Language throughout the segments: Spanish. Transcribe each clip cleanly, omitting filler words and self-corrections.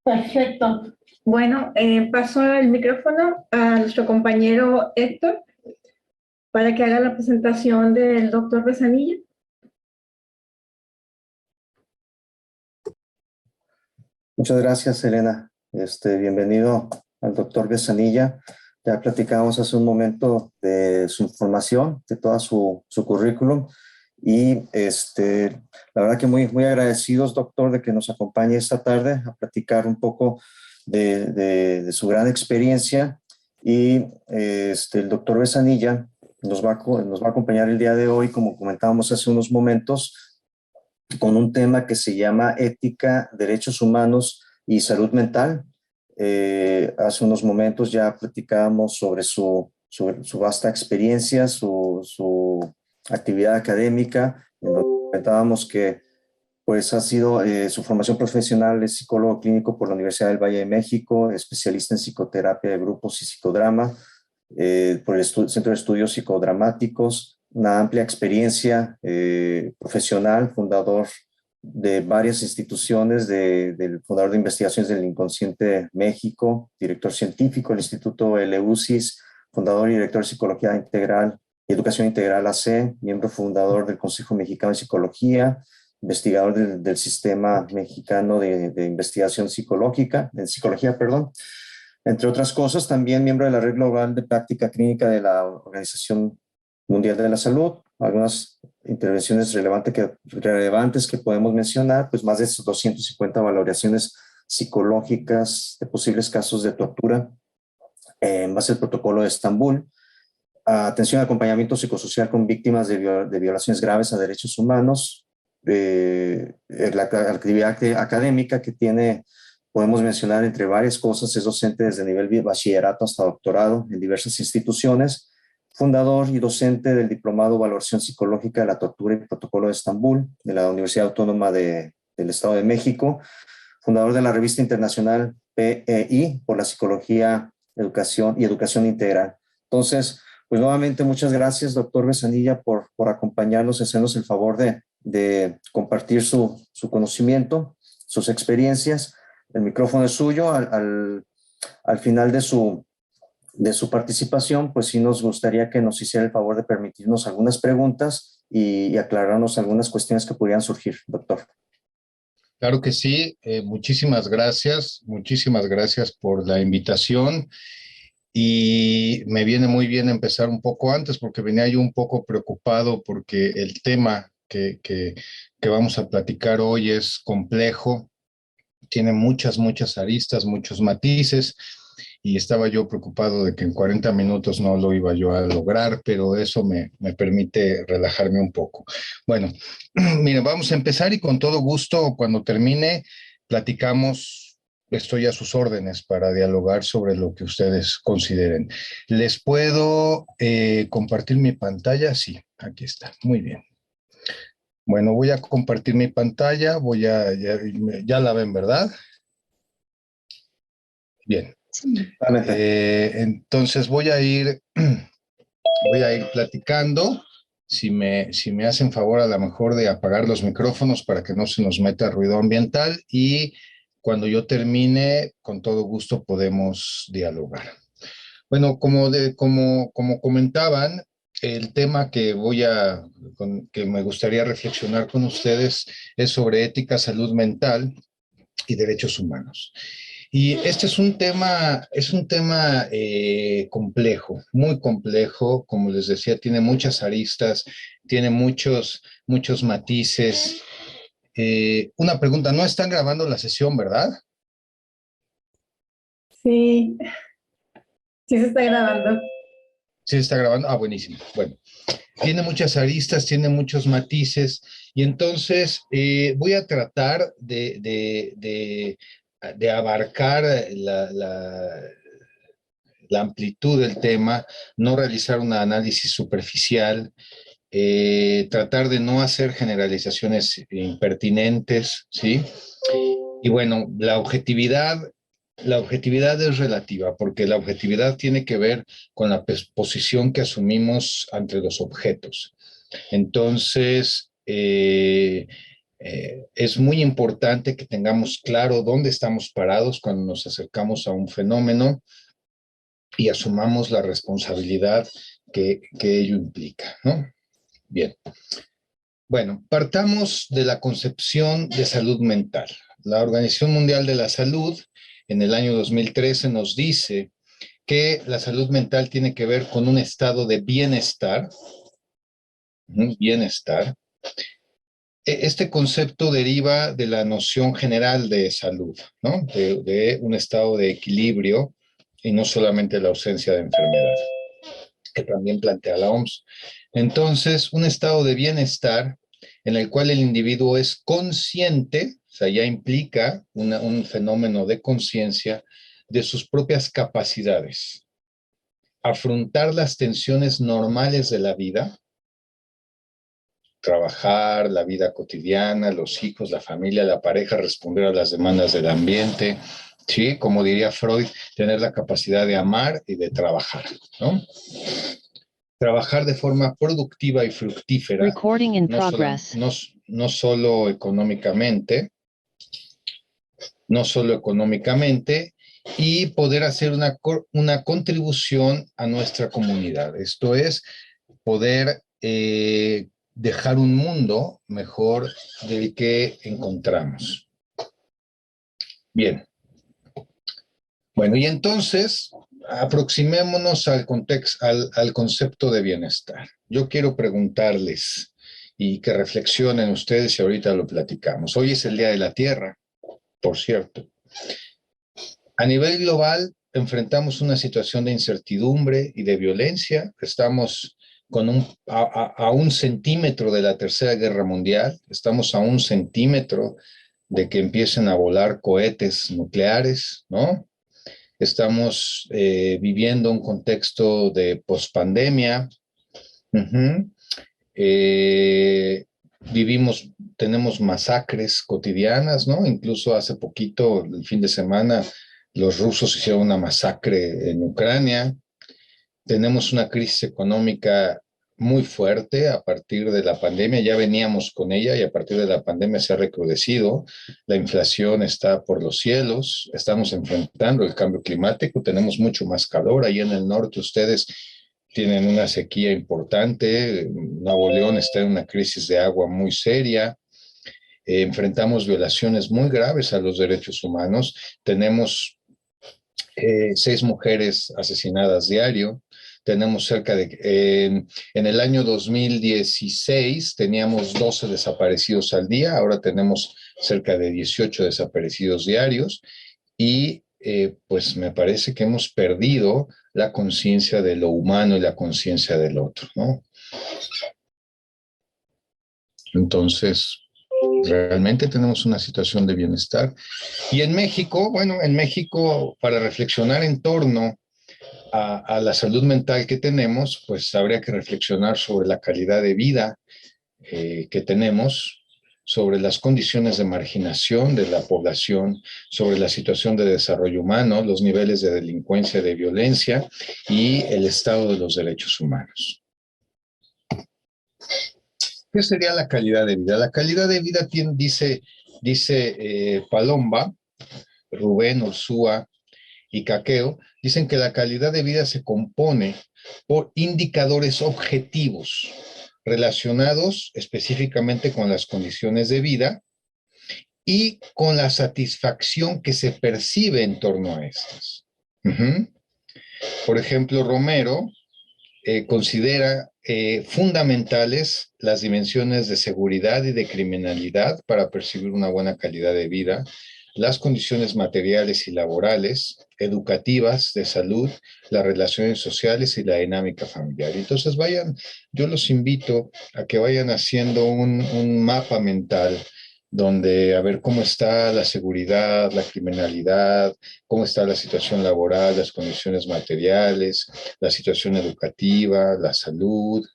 Perfecto. Bueno, paso el micrófono a nuestro compañero Héctor para que haga la presentación del doctor Besanilla. Muchas gracias, Elena. Bienvenido al doctor Besanilla. Ya platicamos hace un momento de su información, de toda su currículum. Y la verdad que muy agradecidos, doctor, de que nos acompañe esta tarde a platicar un poco de su gran experiencia. Y el doctor Besanilla nos va a acompañar el día de hoy, como comentábamos hace unos momentos, con un tema que se llama Ética, Derechos Humanos y Salud Mental. Hace unos momentos ya platicábamos sobre su vasta experiencia, su actividad académica, en donde comentábamos que pues ha sido su formación profesional es psicólogo clínico por la Universidad del Valle de México, especialista en psicoterapia de grupos y psicodrama, por el Centro de Estudios Psicodramáticos, una amplia experiencia profesional, fundador de varias instituciones, del fundador de investigaciones del Inconsciente México, director científico del Instituto Eleusis, fundador y director de Psicología Integral y Educación Integral AC, miembro fundador del Consejo Mexicano de Psicología, investigador del Sistema Mexicano de Investigación Psicológica, en Psicología, perdón. Entre otras cosas, también miembro de la Red Global de Práctica Clínica de la Organización Mundial de la Salud. Algunas intervenciones relevantes que podemos mencionar, pues más de 250 valoraciones psicológicas de posibles casos de tortura en base al protocolo de Estambul, atención y acompañamiento psicosocial con víctimas de violaciones graves a derechos humanos, la actividad académica que tiene. Podemos mencionar entre varias cosas, es docente desde nivel bachillerato hasta doctorado en diversas instituciones, fundador y docente del Diplomado Valoración Psicológica de la Tortura y Protocolo de Estambul, de la Universidad Autónoma del Estado de México, fundador de la revista internacional PEI por la Psicología, Educación Integral. Entonces, pues nuevamente muchas gracias, doctor Besanilla, por acompañarnos y hacernos el favor de compartir su conocimiento, sus experiencias. El micrófono es suyo. Al final de su participación, pues sí nos gustaría que nos hiciera el favor de permitirnos algunas preguntas y aclararnos algunas cuestiones que pudieran surgir, doctor. Claro que sí. Muchísimas gracias por la invitación. Y me viene muy bien empezar un poco antes porque venía yo un poco preocupado porque el tema que vamos a platicar hoy es complejo. Tiene muchas aristas, muchos matices, y estaba yo preocupado de que en 40 minutos no lo iba yo a lograr, pero eso me permite relajarme un poco. Bueno, miren, vamos a empezar y con todo gusto, cuando termine, platicamos. Estoy a sus órdenes para dialogar sobre lo que ustedes consideren. ¿Les puedo compartir mi pantalla? Sí, aquí está. Muy bien. Bueno, voy a compartir mi pantalla, ya la ven, ¿verdad? Bien. Entonces voy a ir platicando. Si me hacen favor a lo mejor de apagar los micrófonos para que no se nos meta ruido ambiental, y cuando yo termine, con todo gusto podemos dialogar. Bueno, como comentaban, el tema que me gustaría reflexionar con ustedes es sobre ética, salud mental y derechos humanos. Y este es un tema complejo, muy complejo. Como les decía, tiene muchas aristas, tiene muchos matices. Una pregunta, no están grabando la sesión, ¿verdad? Sí, sí se está grabando. Sí se está grabando. Ah, buenísimo. Bueno, tiene muchas aristas, tiene muchos matices, y entonces voy a tratar de abarcar la amplitud del tema, no realizar un análisis superficial, tratar de no hacer generalizaciones impertinentes, ¿sí? Y bueno, la objetividad es relativa, porque la objetividad tiene que ver con la posición que asumimos ante los objetos. Entonces, Es muy importante que tengamos claro dónde estamos parados cuando nos acercamos a un fenómeno y asumamos la responsabilidad que ello implica, ¿no? Bien. Bueno, partamos de la concepción de salud mental. La Organización Mundial de la Salud en el año 2013 nos dice que la salud mental tiene que ver con un estado de bienestar. Bienestar. Este concepto deriva de la noción general de salud, ¿no? De un estado de equilibrio y no solamente la ausencia de enfermedad, que también plantea la OMS. Entonces, un estado de bienestar en el cual el individuo es consciente, o sea, ya implica un fenómeno de conciencia de sus propias capacidades, afrontar las tensiones normales de la vida, trabajar, la vida cotidiana, los hijos, la familia, la pareja, responder a las demandas del ambiente, ¿sí? Como diría Freud, tener la capacidad de amar y de trabajar, ¿no? Trabajar de forma productiva y fructífera, Recording in progress. No solo económicamente, y poder hacer una contribución a nuestra comunidad. Esto es, poder dejar un mundo mejor del que encontramos. Bien. Bueno, y entonces aproximémonos al concepto de bienestar. Yo quiero preguntarles y que reflexionen ustedes y ahorita lo platicamos. Hoy es el Día de la Tierra, por cierto. A nivel global enfrentamos una situación de incertidumbre y de violencia. Estamos a 1 centímetro de la Tercera Guerra Mundial. Estamos a 1 centímetro de que empiecen a volar cohetes nucleares, ¿no? Estamos viviendo un contexto de pospandemia. Tenemos masacres cotidianas, ¿no? Incluso hace poquito, el fin de semana, los rusos hicieron una masacre en Ucrania. Tenemos una crisis económica muy fuerte a partir de la pandemia. Ya veníamos con ella y a partir de la pandemia se ha recrudecido. La inflación está por los cielos. Estamos enfrentando el cambio climático. Tenemos mucho más calor. Ahí en el norte ustedes tienen una sequía importante. Nuevo León está en una crisis de agua muy seria. Enfrentamos violaciones muy graves a los derechos humanos. Tenemos 6 mujeres asesinadas diario. Tenemos en el año 2016 teníamos 12 desaparecidos al día, ahora tenemos cerca de 18 desaparecidos diarios y pues me parece que hemos perdido la conciencia de lo humano y la conciencia del otro, ¿no? Entonces, realmente tenemos una situación de bienestar. Y en México, bueno, para reflexionar en torno a la salud mental que tenemos, pues habría que reflexionar sobre la calidad de vida que tenemos, sobre las condiciones de marginación de la población, sobre la situación de desarrollo humano, los niveles de delincuencia, de violencia y el estado de los derechos humanos. ¿Qué sería la calidad de vida? La calidad de vida dice Palomba, Rubén, Ursúa y Caqueo, dicen que la calidad de vida se compone por indicadores objetivos relacionados específicamente con las condiciones de vida y con la satisfacción que se percibe en torno a estas. Por ejemplo, Romero considera fundamentales las dimensiones de seguridad y de criminalidad para percibir una buena calidad de vida, las condiciones materiales y laborales, educativas, de salud, las relaciones sociales y la dinámica familiar. Entonces yo los invito a que vayan haciendo un mapa mental donde a ver cómo está la seguridad, la criminalidad, cómo está la situación laboral, las condiciones materiales, la situación educativa, la salud,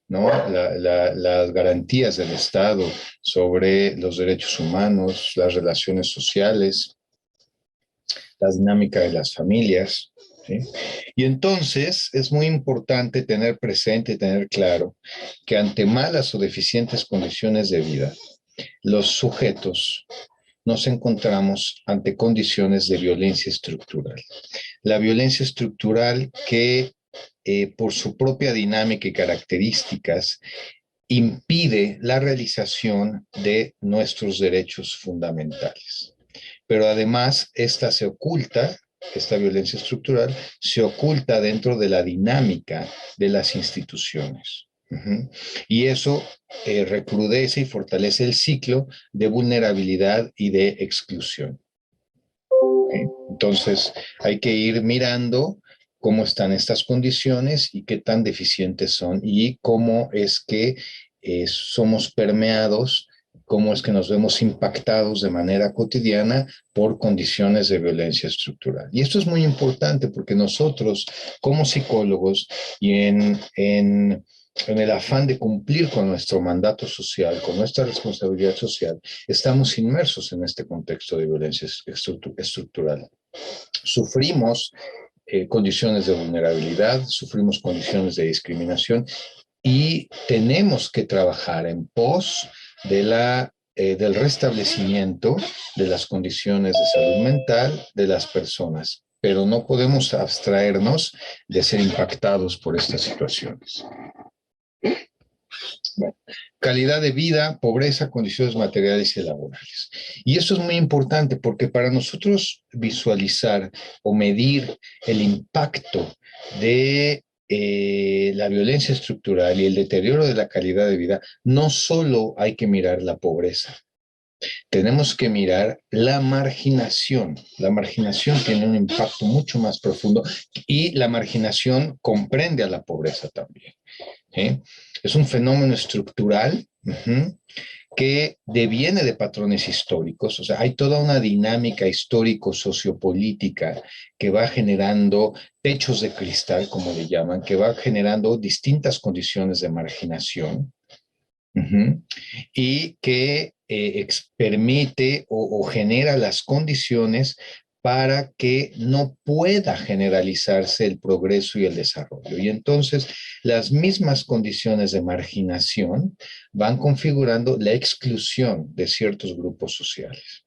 ¿no? Las garantías del Estado sobre los derechos humanos, las relaciones sociales, la dinámica de las familias, ¿sí? Y entonces es muy importante tener presente y tener claro que ante malas o deficientes condiciones de vida, los sujetos nos encontramos ante condiciones de violencia estructural. La violencia estructural que por su propia dinámica y características impide la realización de nuestros derechos fundamentales. Pero además, esta violencia estructural se oculta dentro de la dinámica de las instituciones. Y eso recrudece y fortalece el ciclo de vulnerabilidad y de exclusión. Entonces, hay que ir mirando cómo están estas condiciones y qué tan deficientes son y cómo es que somos permeados, cómo es que nos vemos impactados de manera cotidiana por condiciones de violencia estructural. Y esto es muy importante porque nosotros, como psicólogos y en el afán de cumplir con nuestro mandato social, con nuestra responsabilidad social, estamos inmersos en este contexto de violencia estructural. Sufrimos condiciones de vulnerabilidad, sufrimos condiciones de discriminación y tenemos que trabajar en pos de del restablecimiento de las condiciones de salud mental de las personas, pero no podemos abstraernos de ser impactados por estas situaciones. Bueno, calidad de vida, pobreza, condiciones materiales y laborales. Y esto es muy importante porque para nosotros visualizar o medir el impacto de la violencia estructural y el deterioro de la calidad de vida, no solo hay que mirar la pobreza, tenemos que mirar la marginación. La marginación tiene un impacto mucho más profundo y la marginación comprende a la pobreza también. Es un fenómeno estructural que deviene de patrones históricos. O sea, hay toda una dinámica histórico-sociopolítica que va generando techos de cristal, como le llaman, que va generando distintas condiciones de marginación y que permite o genera las condiciones para que no pueda generalizarse el progreso y el desarrollo. Y entonces las mismas condiciones de marginación van configurando la exclusión de ciertos grupos sociales.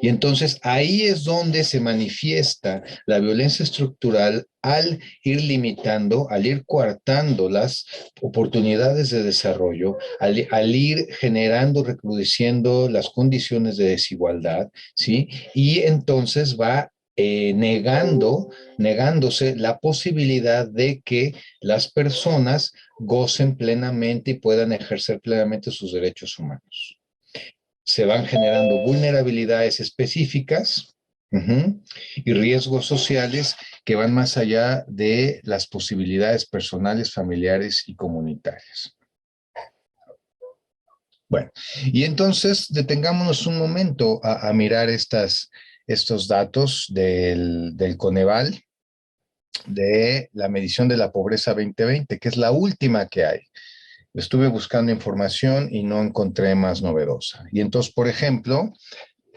Y entonces ahí es donde se manifiesta la violencia estructural al ir limitando, al ir coartando las oportunidades de desarrollo, al ir generando, recrudeciendo las condiciones de desigualdad, ¿sí? Y entonces va negándose la posibilidad de que las personas gocen plenamente y puedan ejercer plenamente sus derechos humanos. Se van generando vulnerabilidades específicas y riesgos sociales que van más allá de las posibilidades personales, familiares y comunitarias. Bueno, y entonces detengámonos un momento a mirar estos datos del Coneval, de la medición de la pobreza 2020, que es la última que hay. Estuve buscando información y no encontré más novedosa. Y entonces, por ejemplo,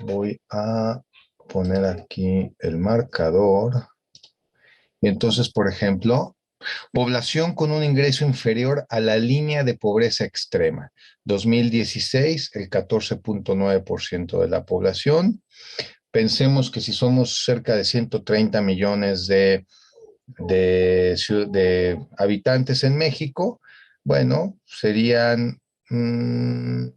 voy a poner aquí el marcador. Y entonces, por ejemplo, población con un ingreso inferior a la línea de pobreza extrema. 2016, el 14.9% de la población. Pensemos que si somos cerca de 130 millones de habitantes en México, bueno, serían el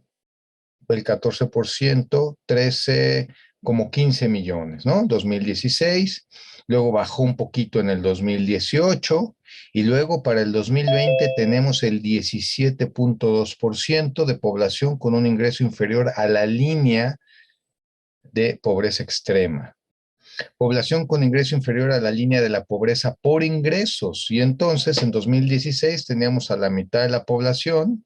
14%, 13, como 15 millones, ¿no? 2016, luego bajó un poquito en el 2018 y luego para el 2020 tenemos el 17.2% de población con un ingreso inferior a la línea de pobreza extrema. Población con ingreso inferior a la línea de la pobreza por ingresos. Y entonces en 2016 teníamos a la mitad de la población.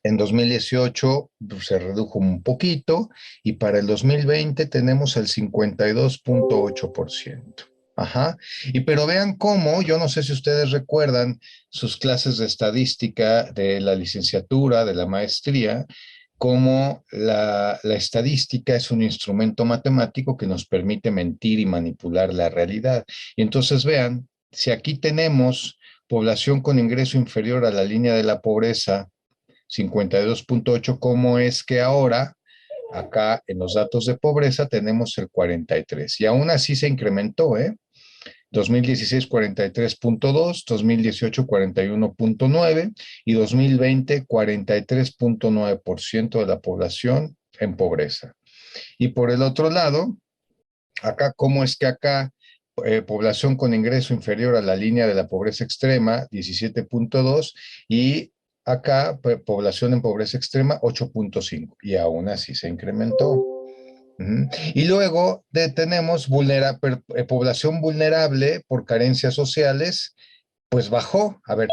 En 2018 se redujo un poquito y para el 2020 tenemos el 52.8%. Ajá. Pero vean cómo, yo no sé si ustedes recuerdan sus clases de estadística de la licenciatura, de la maestría, cómo la estadística es un instrumento matemático que nos permite mentir y manipular la realidad. Y entonces vean, si aquí tenemos población con ingreso inferior a la línea de la pobreza 52.8, ¿cómo es que ahora acá en los datos de pobreza tenemos el 43? Y aún así se incrementó, ¿eh? 2016 43.2, 2018 41.9 y 2020 43.9% de la población en pobreza. Y por el otro lado, acá, ¿cómo es que acá población con ingreso inferior a la línea de la pobreza extrema, 17.2, y acá población en pobreza extrema, 8.5, y aún así se incrementó. Y luego tenemos población vulnerable por carencias sociales, pues bajó. A ver,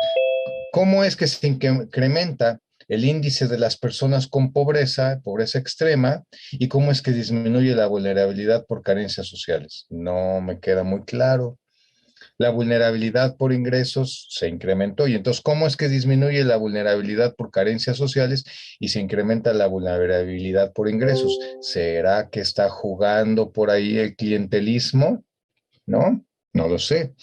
¿cómo es que se incrementa el índice de las personas con pobreza, pobreza extrema, y cómo es que disminuye la vulnerabilidad por carencias sociales? No me queda muy claro. La vulnerabilidad por ingresos se incrementó, y entonces, ¿cómo es que disminuye la vulnerabilidad por carencias sociales y se incrementa la vulnerabilidad por ingresos? ¿Será que está jugando por ahí el clientelismo? ¿No? No lo sé.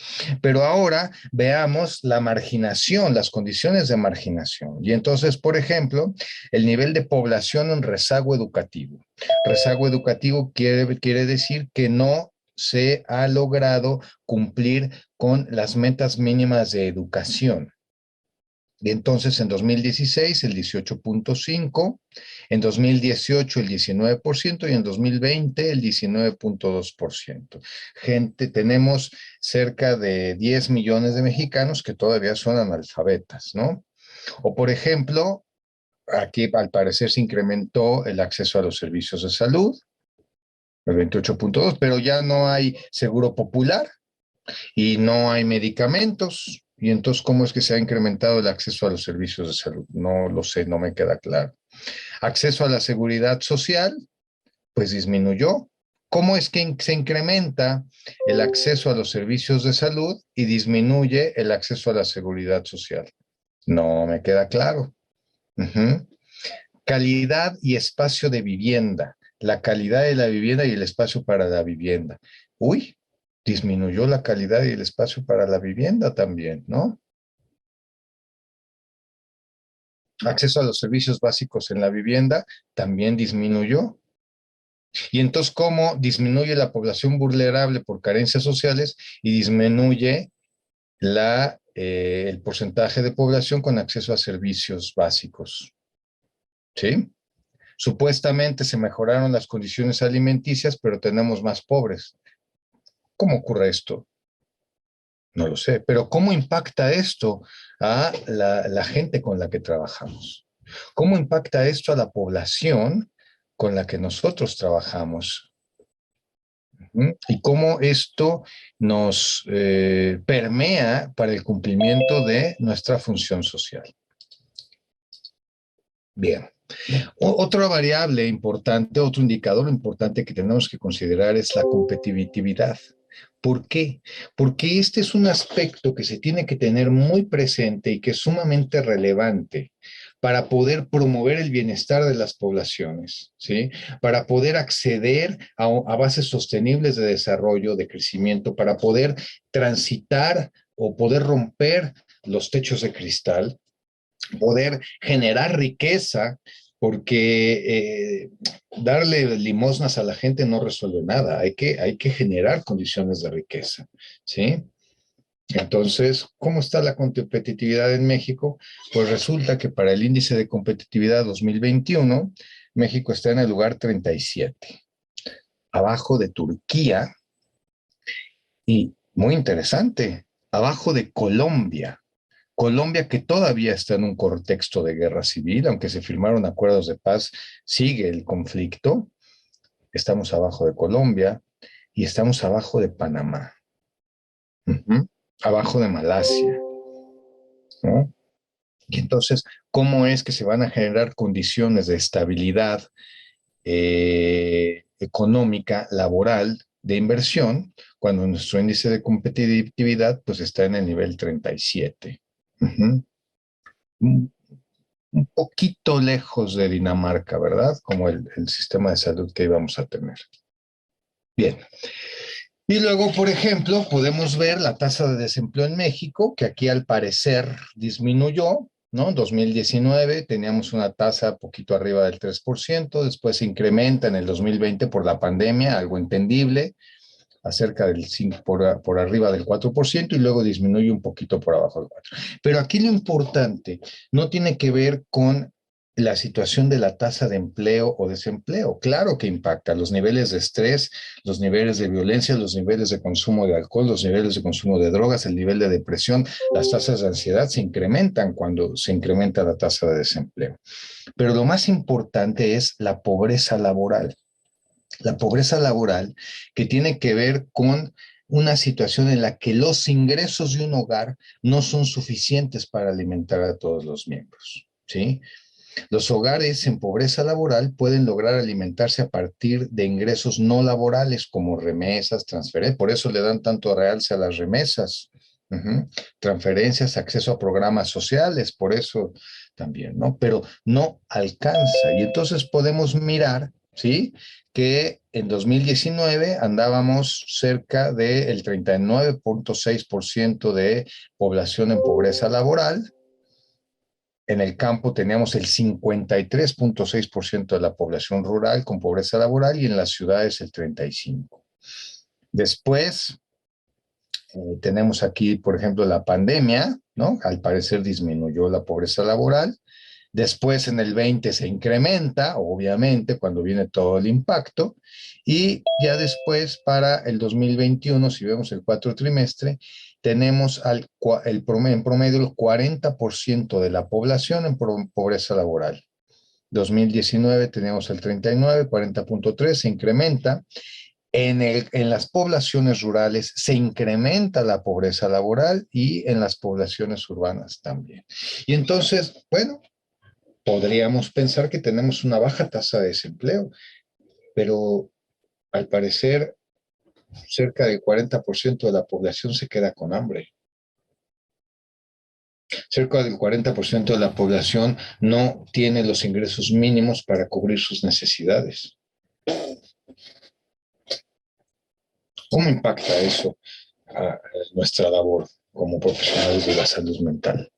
Pero ahora veamos la marginación, las condiciones de marginación. Y entonces, por ejemplo, el nivel de población en rezago educativo. Rezago educativo quiere decir que no se ha logrado cumplir con las metas mínimas de educación. Y entonces en 2016 el 18.5%, en 2018 el 19% y en 2020 el 19.2%. Gente, tenemos cerca de 10 millones de mexicanos que todavía son analfabetas, ¿no? O por ejemplo, aquí al parecer se incrementó el acceso a los servicios de salud, el 28.2%, pero ya no hay seguro popular y no hay medicamentos. Y entonces, ¿cómo es que se ha incrementado el acceso a los servicios de salud? No lo sé, no me queda claro. Acceso a la seguridad social, pues disminuyó. ¿Cómo es que se incrementa el acceso a los servicios de salud y disminuye el acceso a la seguridad social? No me queda claro. Calidad y espacio de vivienda. La calidad de la vivienda y el espacio para la vivienda. Uy, disminuyó la calidad y el espacio para la vivienda también, ¿no? Acceso a los servicios básicos en la vivienda también disminuyó. Y entonces, ¿cómo disminuye la población vulnerable por carencias sociales y disminuye el porcentaje de población con acceso a servicios básicos? ¿Sí? Supuestamente se mejoraron las condiciones alimenticias, pero tenemos más pobres. ¿Cómo ocurre esto? No lo sé, pero ¿cómo impacta esto a la gente con la que trabajamos? ¿Cómo impacta esto a la población con la que nosotros trabajamos? Y cómo esto nos permea para el cumplimiento de nuestra función social. Bien. Otra variable importante, otro indicador importante que tenemos que considerar es la competitividad. ¿Por qué? Porque este es un aspecto que se tiene que tener muy presente y que es sumamente relevante para poder promover el bienestar de las poblaciones, ¿sí? Para poder acceder a bases sostenibles de desarrollo, de crecimiento, para poder transitar o poder romper los techos de cristal, poder generar riqueza, porque darle limosnas a la gente no resuelve nada, hay que generar condiciones de riqueza, ¿sí? Entonces, ¿cómo está la competitividad en México? Pues resulta que para el índice de competitividad 2021, México está en el lugar 37, abajo de Turquía y, muy interesante, abajo de Colombia. Colombia, que todavía está en un contexto de guerra civil, aunque se firmaron acuerdos de paz, sigue el conflicto. Estamos abajo de Colombia y estamos abajo de Panamá, abajo de Malasia, ¿no? Y entonces, ¿cómo es que se van a generar condiciones de estabilidad económica, laboral, de inversión, cuando nuestro índice de competitividad pues está en el nivel 37? Un poquito lejos de Dinamarca, ¿verdad? Como el sistema de salud que íbamos a tener. Bien. Y luego, por ejemplo, podemos ver la tasa de desempleo en México, que aquí al parecer disminuyó, ¿no? 2019 teníamos una tasa poquito arriba del 3%, después se incrementa en el 2020 por la pandemia, algo entendible, a cerca del 5, por arriba del 4% y luego disminuye un poquito por abajo del 4%. Pero aquí lo importante no tiene que ver con la situación de la tasa de empleo o desempleo. Claro que impacta los niveles de estrés, los niveles de violencia, los niveles de consumo de alcohol, los niveles de consumo de drogas, el nivel de depresión, las tasas de ansiedad se incrementan cuando se incrementa la tasa de desempleo. Pero lo más importante es la pobreza laboral. La pobreza laboral que tiene que ver con una situación en la que los ingresos de un hogar no son suficientes para alimentar a todos los miembros, ¿sí? Los hogares en pobreza laboral pueden lograr alimentarse a partir de ingresos no laborales como remesas, transferencias, por eso le dan tanto realce a las remesas, transferencias, acceso a programas sociales, por eso también, ¿no? Pero no alcanza. Y entonces podemos mirar, ¿sí? Que en 2019 andábamos cerca del 39.6% de población en pobreza laboral. En el campo teníamos el 53.6% de la población rural con pobreza laboral y en las ciudades el 35%. Después tenemos aquí, por ejemplo, la pandemia, ¿no? Al parecer disminuyó la pobreza laboral. Después en el 20 se incrementa, obviamente, cuando viene todo el impacto. Y ya después para el 2021, si vemos el cuarto trimestre, tenemos en promedio el 40% de la población en pobreza laboral. 2019 tenemos el 39, 40.3, se incrementa. En las poblaciones rurales se incrementa la pobreza laboral y en las poblaciones urbanas también. Y entonces, bueno, podríamos pensar que tenemos una baja tasa de desempleo, pero al parecer cerca del 40% de la población se queda con hambre. Cerca del 40% de la población no tiene los ingresos mínimos para cubrir sus necesidades. ¿Cómo impacta eso a nuestra labor como profesionales de la salud mental?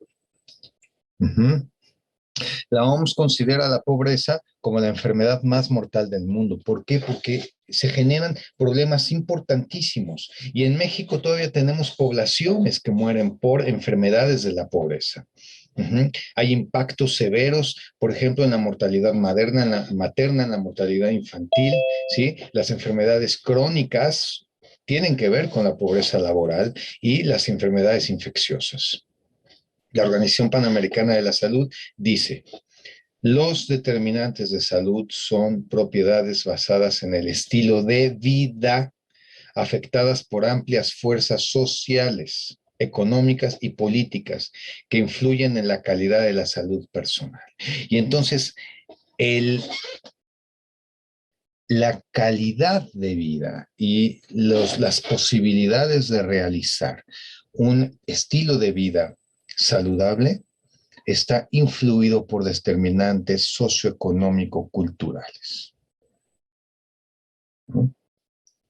La OMS considera la pobreza como la enfermedad más mortal del mundo. ¿Por qué? Porque se generan problemas importantísimos. Y en México todavía tenemos poblaciones que mueren por enfermedades de la pobreza. Hay impactos severos, por ejemplo, en la mortalidad materna, en la mortalidad infantil, ¿sí? Las enfermedades crónicas tienen que ver con la pobreza laboral y las enfermedades infecciosas. La Organización Panamericana de la Salud dice: los determinantes de salud son propiedades basadas en el estilo de vida, afectadas por amplias fuerzas sociales, económicas y políticas que influyen en la calidad de la salud personal. Y entonces, la calidad de vida y las posibilidades de realizar un estilo de vida saludable está influido por determinantes socioeconómico-culturales.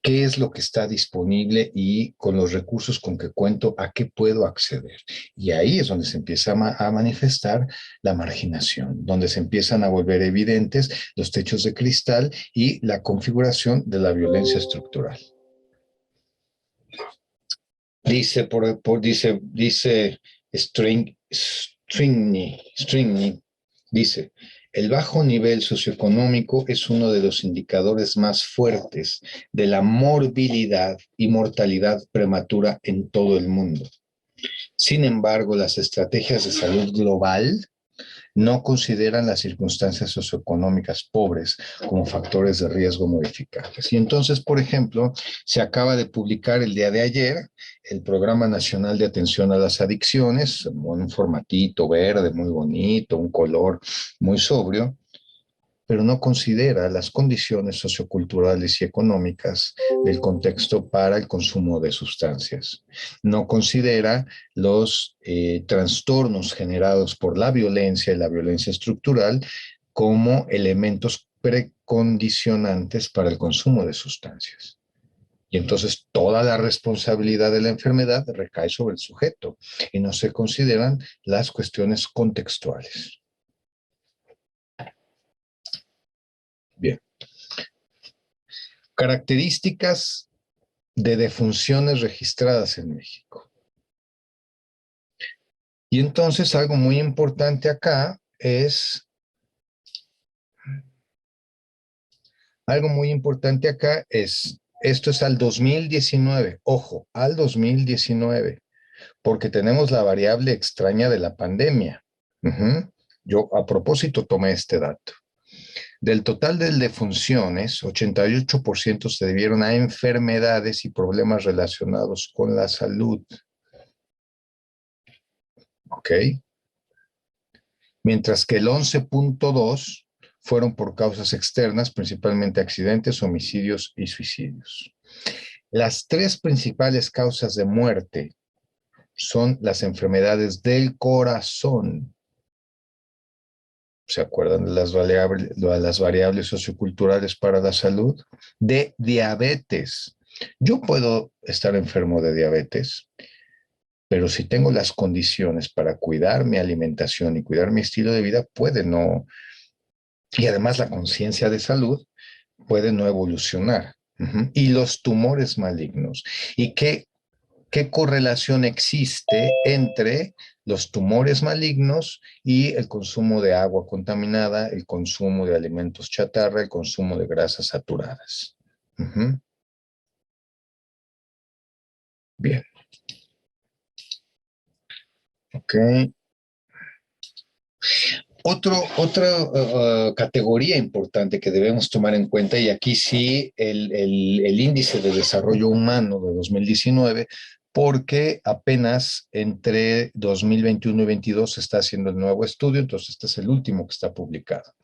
¿Qué es lo que está disponible y con los recursos con que cuento, a qué puedo acceder? Y ahí es donde se empieza a manifestar la marginación, donde se empiezan a volver evidentes los techos de cristal y la configuración de la violencia estructural. Dice Stringy, dice: el bajo nivel socioeconómico es uno de los indicadores más fuertes de la morbilidad y mortalidad prematura en todo el mundo. Sin embargo, las estrategias de salud global no consideran las circunstancias socioeconómicas pobres como factores de riesgo modificables. Y entonces, por ejemplo, se acaba de publicar el día de ayer el Programa Nacional de Atención a las Adicciones, un formatito verde muy bonito, un color muy sobrio, pero no considera las condiciones socioculturales y económicas del contexto para el consumo de sustancias. No considera los trastornos generados por la violencia y la violencia estructural como elementos precondicionantes para el consumo de sustancias. Y entonces toda la responsabilidad de la enfermedad recae sobre el sujeto y no se consideran las cuestiones contextuales. Bien. Características de defunciones registradas en México. Y entonces algo muy importante acá es, esto es al 2019, ojo, al 2019, porque tenemos la variable extraña de la pandemia. Yo a propósito tomé este dato. Del total de defunciones, 88% se debieron a enfermedades y problemas relacionados con la salud. ¿Ok? Mientras que el 11.2 fueron por causas externas, principalmente accidentes, homicidios y suicidios. Las tres principales causas de muerte son las enfermedades del corazón. ¿Se acuerdan de las variables socioculturales para la salud? De diabetes. Yo puedo estar enfermo de diabetes, pero si tengo las condiciones para cuidar mi alimentación y cuidar mi estilo de vida, puede no, y además la conciencia de salud puede no evolucionar. Y los tumores malignos. ¿Y qué correlación existe entre los tumores malignos y el consumo de agua contaminada, el consumo de alimentos chatarra, el consumo de grasas saturadas? Bien. Ok. Otra categoría importante que debemos tomar en cuenta, y aquí sí el índice de desarrollo humano de 2019, porque apenas entre 2021 y 2022 se está haciendo el nuevo estudio, entonces este es el último que está publicado.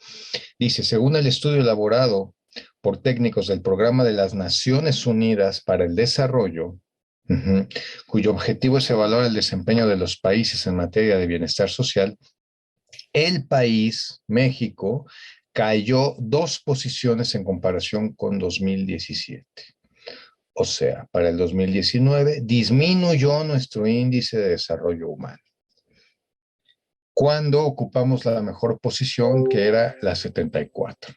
Dice, según el estudio elaborado por técnicos del Programa de las Naciones Unidas para el Desarrollo, cuyo objetivo es evaluar el desempeño de los países en materia de bienestar social, el país, México, cayó 2 posiciones en comparación con 2017. O sea, para el 2019 disminuyó nuestro índice de desarrollo humano. Cuando ocupamos la mejor posición, que era la 74.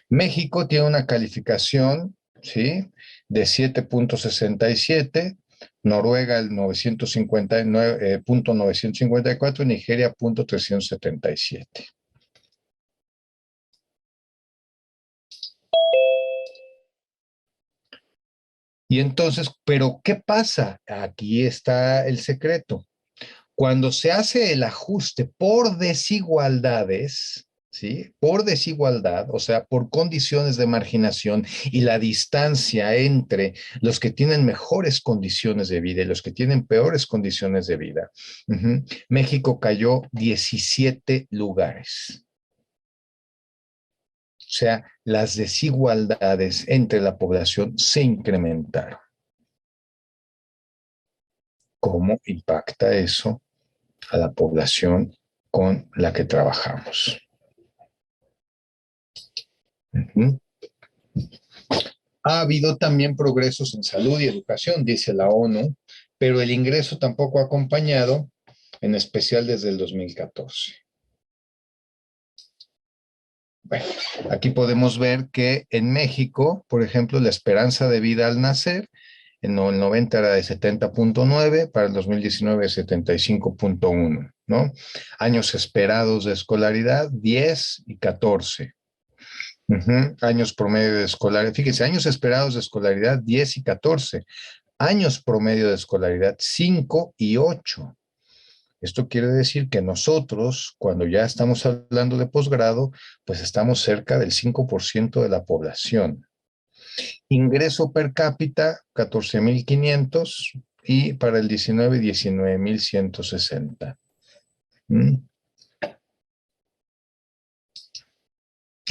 México tiene una calificación, ¿sí?, de 7.67, Noruega el 954, Nigeria 377. Y entonces, ¿pero qué pasa? Aquí está el secreto. Cuando se hace el ajuste por desigualdades, ¿sí? Por desigualdad, o sea, por condiciones de marginación y la distancia entre los que tienen mejores condiciones de vida y los que tienen peores condiciones de vida, México cayó 17 lugares. O sea, las desigualdades entre la población se incrementaron. ¿Cómo impacta eso a la población con la que trabajamos? Ha habido también progresos en salud y educación, dice la ONU, pero el ingreso tampoco ha acompañado, en especial desde el 2014. Bueno, aquí podemos ver que en México, por ejemplo, la esperanza de vida al nacer, en el 90 era de 70.9, para el 2019 de 75.1, ¿no? Años esperados de escolaridad, 10 y 14. Años promedio de escolaridad, fíjense, años esperados de escolaridad 10 y 14, años promedio de escolaridad 5 y 8. Esto quiere decir que nosotros, cuando ya estamos hablando de posgrado, pues estamos cerca del 5% de la población. Ingreso per cápita, 14,500 y para el 19, 19,160.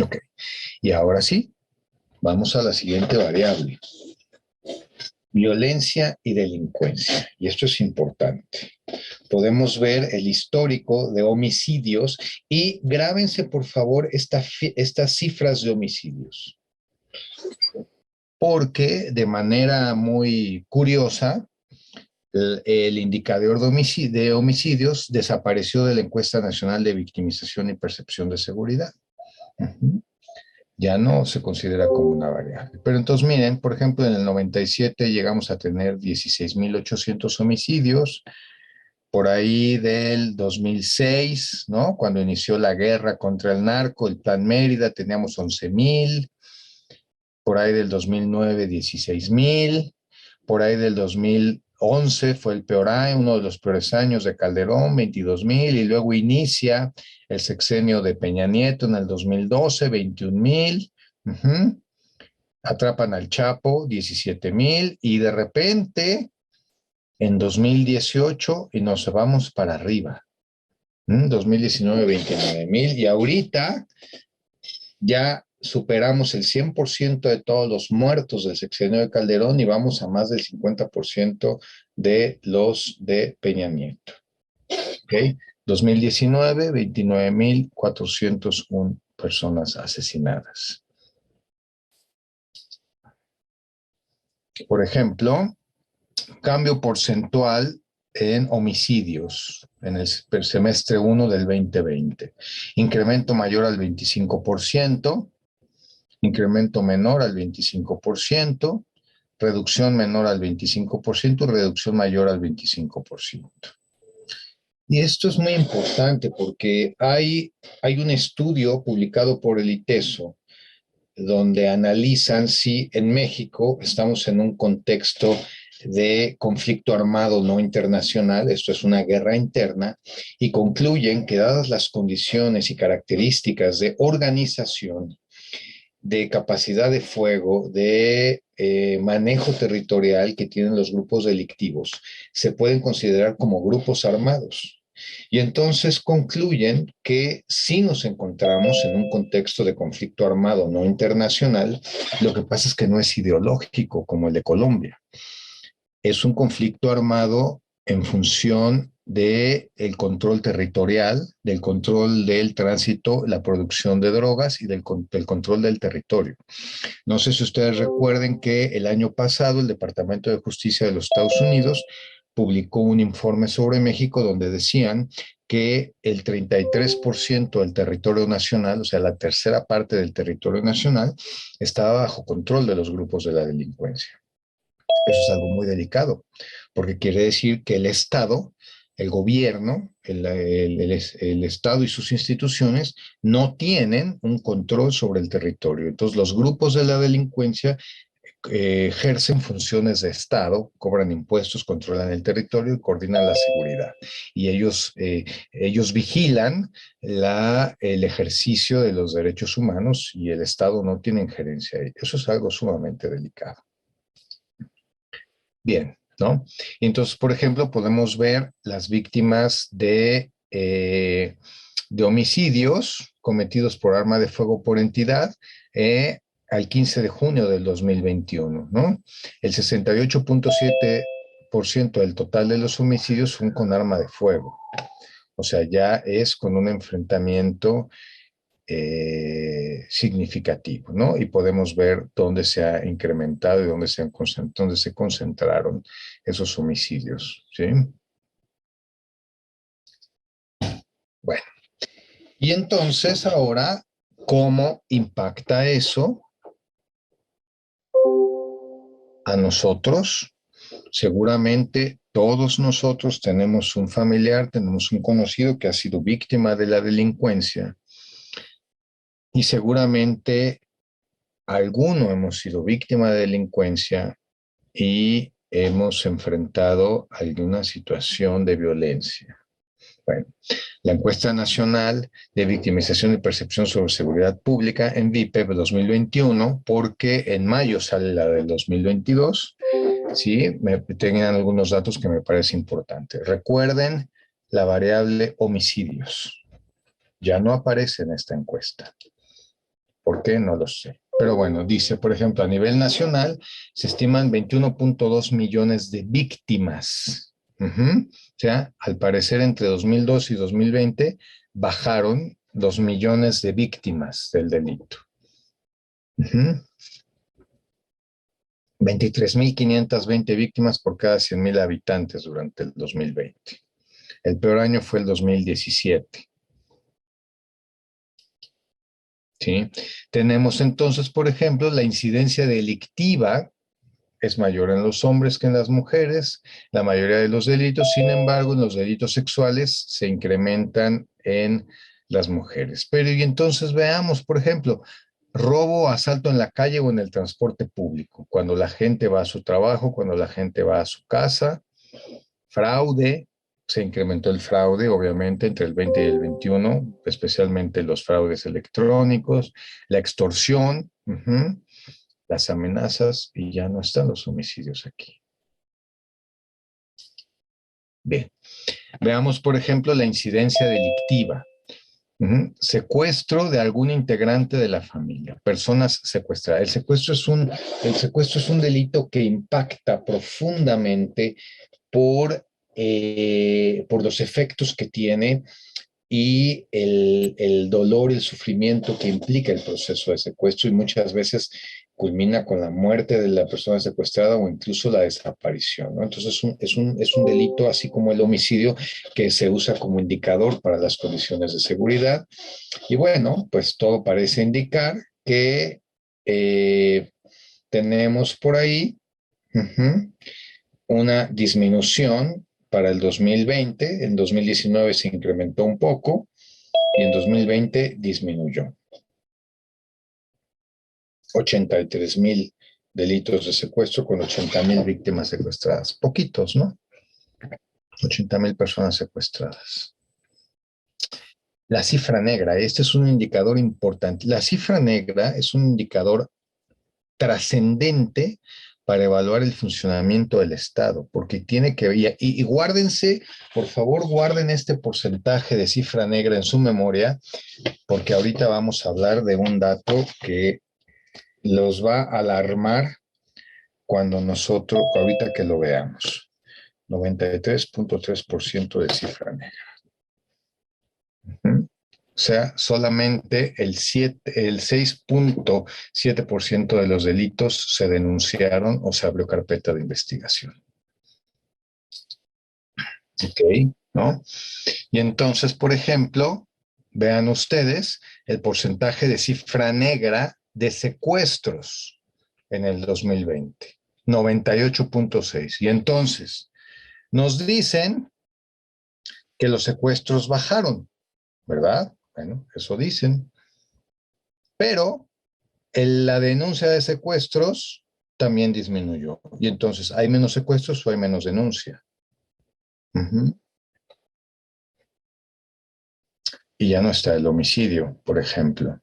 Ok, y ahora sí, vamos a la siguiente variable. Violencia y delincuencia, y esto es importante. Podemos ver el histórico de homicidios y grábense por favor estas cifras de homicidios. porque de manera muy curiosa, el indicador de homicidios desapareció de la encuesta nacional de victimización y percepción de seguridad. Ya no se considera como una variable. Pero entonces miren, por ejemplo, en el 97 llegamos a tener 16,800 homicidios. Por ahí del 2006, ¿no? Cuando inició la guerra contra el narco, el Plan Mérida, teníamos 11,000. Por ahí del 2009, 16,000. Por ahí del 2011 fue el peor año, uno de los peores años de Calderón, 22,000. Y luego inicia el sexenio de Peña Nieto en el 2012, 21,000. Atrapan al Chapo, 17,000. Y de repente, en 2018, y nos vamos para arriba. 2019, 29,000. Y ahorita ya superamos el 100% de todos los muertos del sexenio de Calderón y vamos a más del 50% de los de Peña Nieto. ¿Ok? 2019, 29,401 personas asesinadas. Por ejemplo, cambio porcentual en homicidios en el semestre 1 del 2020. Incremento mayor al 25%, incremento menor al 25%, reducción menor al 25%, reducción mayor al 25%. Y esto es muy importante porque hay un estudio publicado por el ITESO donde analizan si en México estamos en un contexto de conflicto armado no internacional, esto es una guerra interna, y concluyen que dadas las condiciones y características de organización, de capacidad de fuego, de manejo territorial que tienen los grupos delictivos, se pueden considerar como grupos armados. Y entonces concluyen que si nos encontramos en un contexto de conflicto armado no internacional, lo que pasa es que no es ideológico como el de Colombia. Es un conflicto armado en función del control territorial, del control del tránsito, la producción de drogas y del control del territorio. No sé si ustedes recuerden que el año pasado el Departamento de Justicia de los Estados Unidos publicó un informe sobre México donde decían que el 33% del territorio nacional, o sea, la tercera parte del territorio nacional, estaba bajo control de los grupos de la delincuencia. Eso es algo muy delicado, porque quiere decir que el Estado, el gobierno, el Estado y sus instituciones no tienen un control sobre el territorio. Entonces, los grupos de la delincuencia ejercen funciones de Estado, cobran impuestos, controlan el territorio y coordinan la seguridad. Y ellos vigilan el ejercicio de los derechos humanos y el Estado no tiene injerencia ahí. Eso es algo sumamente delicado. Bien, ¿no? Entonces, por ejemplo, podemos ver las víctimas de homicidios cometidos por arma de fuego por entidad al 15 de junio del 2021, ¿no? El 68,7% del total de los homicidios son con arma de fuego. O sea, ya es con un enfrentamiento significativo, ¿no? Y podemos ver dónde se ha incrementado y dónde se concentraron esos homicidios, ¿sí? Bueno, y entonces ahora, ¿cómo impacta eso a nosotros? Seguramente todos nosotros tenemos un familiar, tenemos un conocido que ha sido víctima de la delincuencia. Y seguramente alguno hemos sido víctima de delincuencia y hemos enfrentado alguna situación de violencia. Bueno, la encuesta nacional de victimización y percepción sobre seguridad pública en VIPEP 2021, porque en mayo sale la del 2022, ¿sí? Tengan algunos datos que me parece importante. Recuerden la variable homicidios. Ya no aparece en esta encuesta. ¿Por qué? No lo sé. Pero bueno, dice, por ejemplo, a nivel nacional se estiman 21,2 millones de víctimas. O sea, al parecer entre 2002 y 2020 bajaron 2 millones de víctimas del delito. 23.520 víctimas por cada 100.000 habitantes durante el 2020. El peor año fue el 2017. ¿Sí? Tenemos entonces, por ejemplo, la incidencia delictiva es mayor en los hombres que en las mujeres, la mayoría de los delitos, sin embargo, en los delitos sexuales se incrementan en las mujeres. Pero y entonces veamos, por ejemplo, robo, asalto en la calle o en el transporte público, cuando la gente va a su trabajo, cuando la gente va a su casa, fraude, se incrementó el fraude, obviamente, entre el 20 y el 21, especialmente los fraudes electrónicos, la extorsión, las amenazas, y ya no están los homicidios aquí. Bien, veamos, por ejemplo, la incidencia delictiva. Secuestro de algún integrante de la familia, personas secuestradas. El secuestro es un delito que impacta profundamente por los efectos que tiene y el dolor, el sufrimiento que implica el proceso de secuestro, y muchas veces culmina con la muerte de la persona secuestrada o incluso la desaparición, ¿no? Entonces es un delito, así como el homicidio, que se usa como indicador para las condiciones de seguridad. Y bueno, pues todo parece indicar que tenemos por ahí una disminución para el 2020. En 2019 se incrementó un poco y en 2020 disminuyó. 83,000 delitos de secuestro con 80,000 víctimas secuestradas. Poquitos, ¿no? 80,000 personas secuestradas. La cifra negra, este es un indicador importante. La cifra negra es un indicador trascendente para evaluar el funcionamiento del Estado, porque tiene que ver, y guárdense, por favor, guarden este porcentaje de cifra negra en su memoria, porque ahorita vamos a hablar de un dato que los va a alarmar ahorita que lo veamos. 93.3% de cifra negra. O sea, solamente el 6.7% de los delitos se denunciaron o se abrió carpeta de investigación. ¿Ok? ¿No? Y entonces, por ejemplo, vean ustedes el porcentaje de cifra negra de secuestros en el 2020. 98.6. Y entonces, nos dicen que los secuestros bajaron, ¿verdad? Bueno, eso dicen. Pero la denuncia de secuestros también disminuyó. Y entonces, ¿hay menos secuestros o hay menos denuncia? Y ya no está el homicidio, por ejemplo.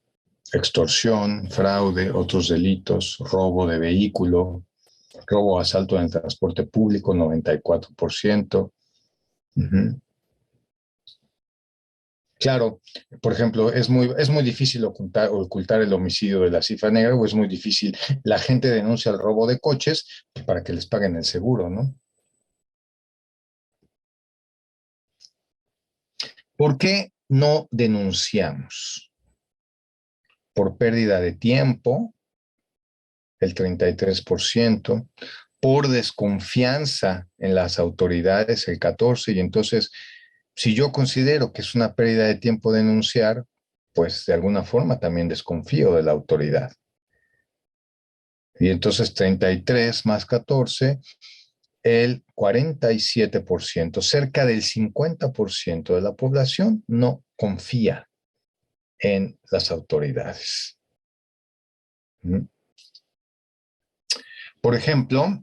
Extorsión, fraude, otros delitos, robo de vehículo, robo, asalto en el transporte público, 94%. Claro, por ejemplo, es muy difícil ocultar el homicidio de la cifra negra, o es muy difícil. La gente denuncia el robo de coches para que les paguen el seguro, ¿no? ¿Por qué no denunciamos? Por pérdida de tiempo, el 33%, por desconfianza en las autoridades, el 14%, y entonces, si yo considero que es una pérdida de tiempo denunciar, pues de alguna forma también desconfío de la autoridad. Y entonces 33 más 14, el 47%, cerca del 50% de la población no confía en las autoridades. Por ejemplo,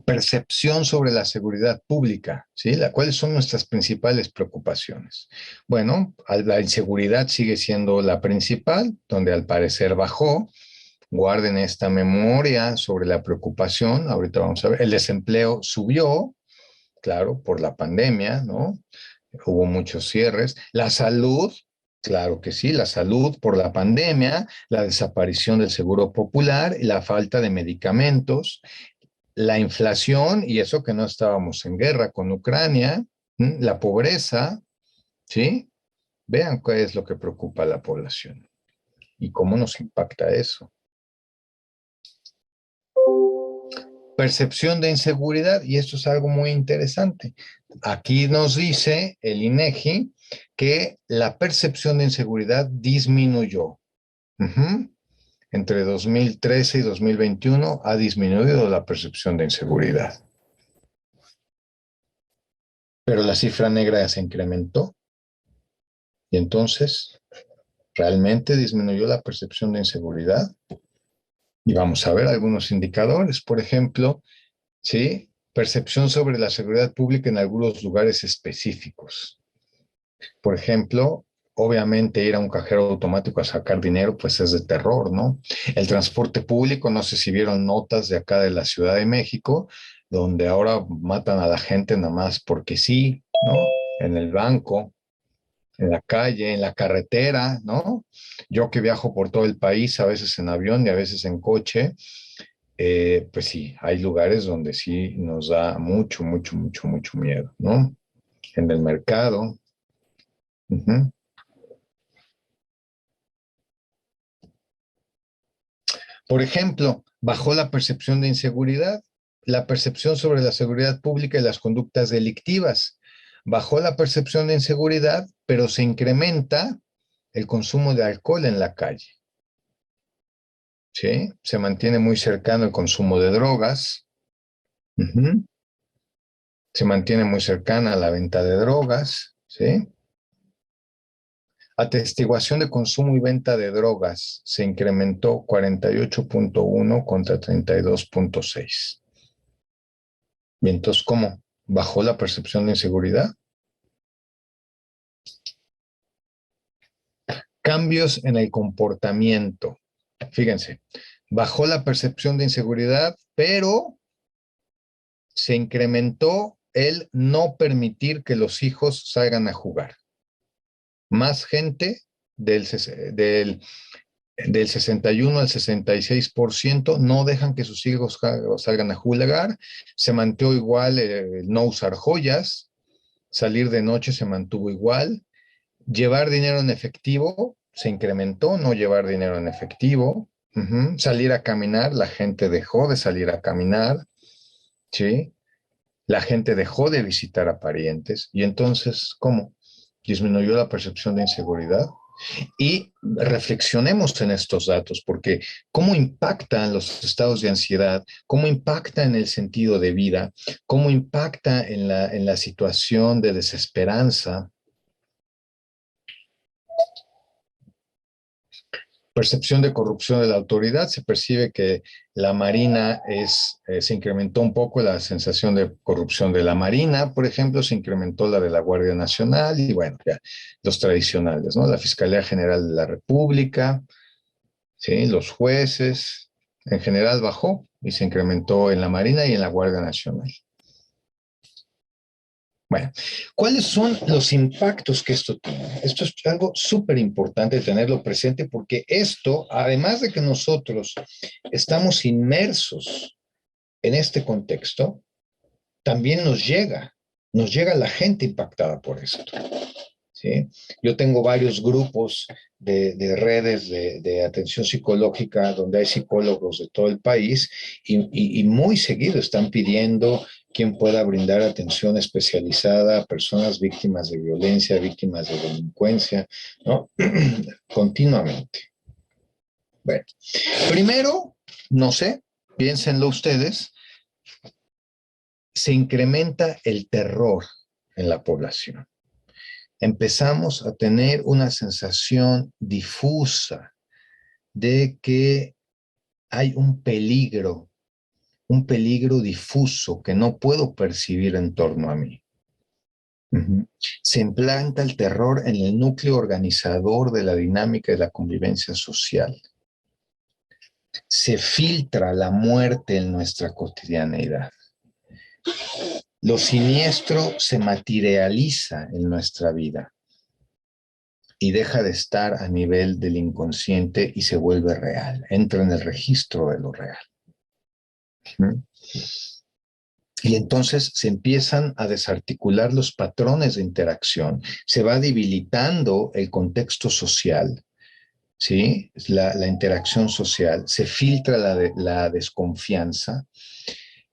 percepción sobre la seguridad pública, ¿sí? ¿Cuáles son nuestras principales preocupaciones? Bueno, la inseguridad sigue siendo la principal, donde al parecer bajó. Guarden esta memoria sobre la preocupación. Ahorita vamos a ver. El desempleo subió, claro, por la pandemia, ¿no? Hubo muchos cierres. La salud, claro que sí, la salud por la pandemia, la desaparición del seguro popular y la falta de medicamentos, la inflación, y eso que no estábamos en guerra con Ucrania, la pobreza, ¿sí? Vean qué es lo que preocupa a la población y cómo nos impacta eso. Percepción de inseguridad, y esto es algo muy interesante. Aquí nos dice el INEGI que la percepción de inseguridad disminuyó. Ujú. Entre 2013 y 2021 ha disminuido la percepción de inseguridad. Pero la cifra negra se incrementó. Y entonces, ¿realmente disminuyó la percepción de inseguridad? Y vamos a ver algunos indicadores. Por ejemplo, ¿sí? Percepción sobre la seguridad pública en algunos lugares específicos. Por ejemplo, obviamente ir a un cajero automático a sacar dinero, pues es de terror, ¿no? El transporte público, no sé si vieron notas de acá de la Ciudad de México, donde ahora matan a la gente nada más porque sí, ¿no? En el banco, en la calle, en la carretera, ¿no? Yo que viajo por todo el país, a veces en avión y a veces en coche, pues sí, hay lugares donde sí nos da mucho, mucho, mucho, mucho miedo, ¿no? En el mercado. Uh-huh. Por ejemplo, bajó la percepción de inseguridad, la percepción sobre la seguridad pública y las conductas delictivas. Bajó la percepción de inseguridad, pero se incrementa el consumo de alcohol en la calle. ¿Sí? Se mantiene muy cercano el consumo de drogas. Uh-huh. Se mantiene muy cercana la venta de drogas. ¿Sí? Atestiguación de consumo y venta de drogas se incrementó 48.1 contra 32.6. Y entonces, ¿cómo? ¿Bajó la percepción de inseguridad? Cambios en el comportamiento. Fíjense, bajó la percepción de inseguridad, pero se incrementó el no permitir que los hijos salgan a jugar. Más gente del 61 al 66% no dejan que sus hijos salgan a jugar. Se mantuvo igual no usar joyas, salir de noche se mantuvo igual. Llevar dinero en efectivo se incrementó, no llevar dinero en efectivo. Salir a caminar, la gente dejó de salir a caminar, ¿sí? La gente dejó de visitar a parientes. Y entonces, ¿cómo? Disminuyó la percepción de inseguridad. Y reflexionemos en estos datos, porque cómo impactan los estados de ansiedad, cómo impacta en el sentido de vida, cómo impacta en la situación de desesperanza. Percepción de corrupción de la autoridad, se percibe que la Marina se incrementó un poco la sensación de corrupción de la Marina, por ejemplo, se incrementó la de la Guardia Nacional y bueno, ya los tradicionales, ¿no? La Fiscalía General de la República, ¿sí? Los jueces, en general bajó y se incrementó en la Marina y en la Guardia Nacional. Bueno, ¿cuáles son los impactos que esto tiene? Esto es algo súper importante tenerlo presente porque esto, además de que nosotros estamos inmersos en este contexto, también nos llega la gente impactada por esto. ¿Sí? Yo tengo varios grupos de redes de atención psicológica donde hay psicólogos de todo el país y muy seguido están pidiendo quien pueda brindar atención especializada a personas víctimas de violencia, víctimas de delincuencia, ¿no? Continuamente. Bueno, primero, no sé, piénsenlo ustedes, se incrementa el terror en la población. Empezamos a tener una sensación difusa de que hay un peligro difuso que no puedo percibir en torno a mí. Se implanta el terror en el núcleo organizador de la dinámica de la convivencia social. Se filtra la muerte en nuestra cotidianeidad. Lo siniestro se materializa en nuestra vida y deja de estar a nivel del inconsciente y se vuelve real, entra en el registro de lo real. Y entonces se empiezan a desarticular los patrones de interacción, se va debilitando el contexto social, ¿sí? La interacción social, se filtra la desconfianza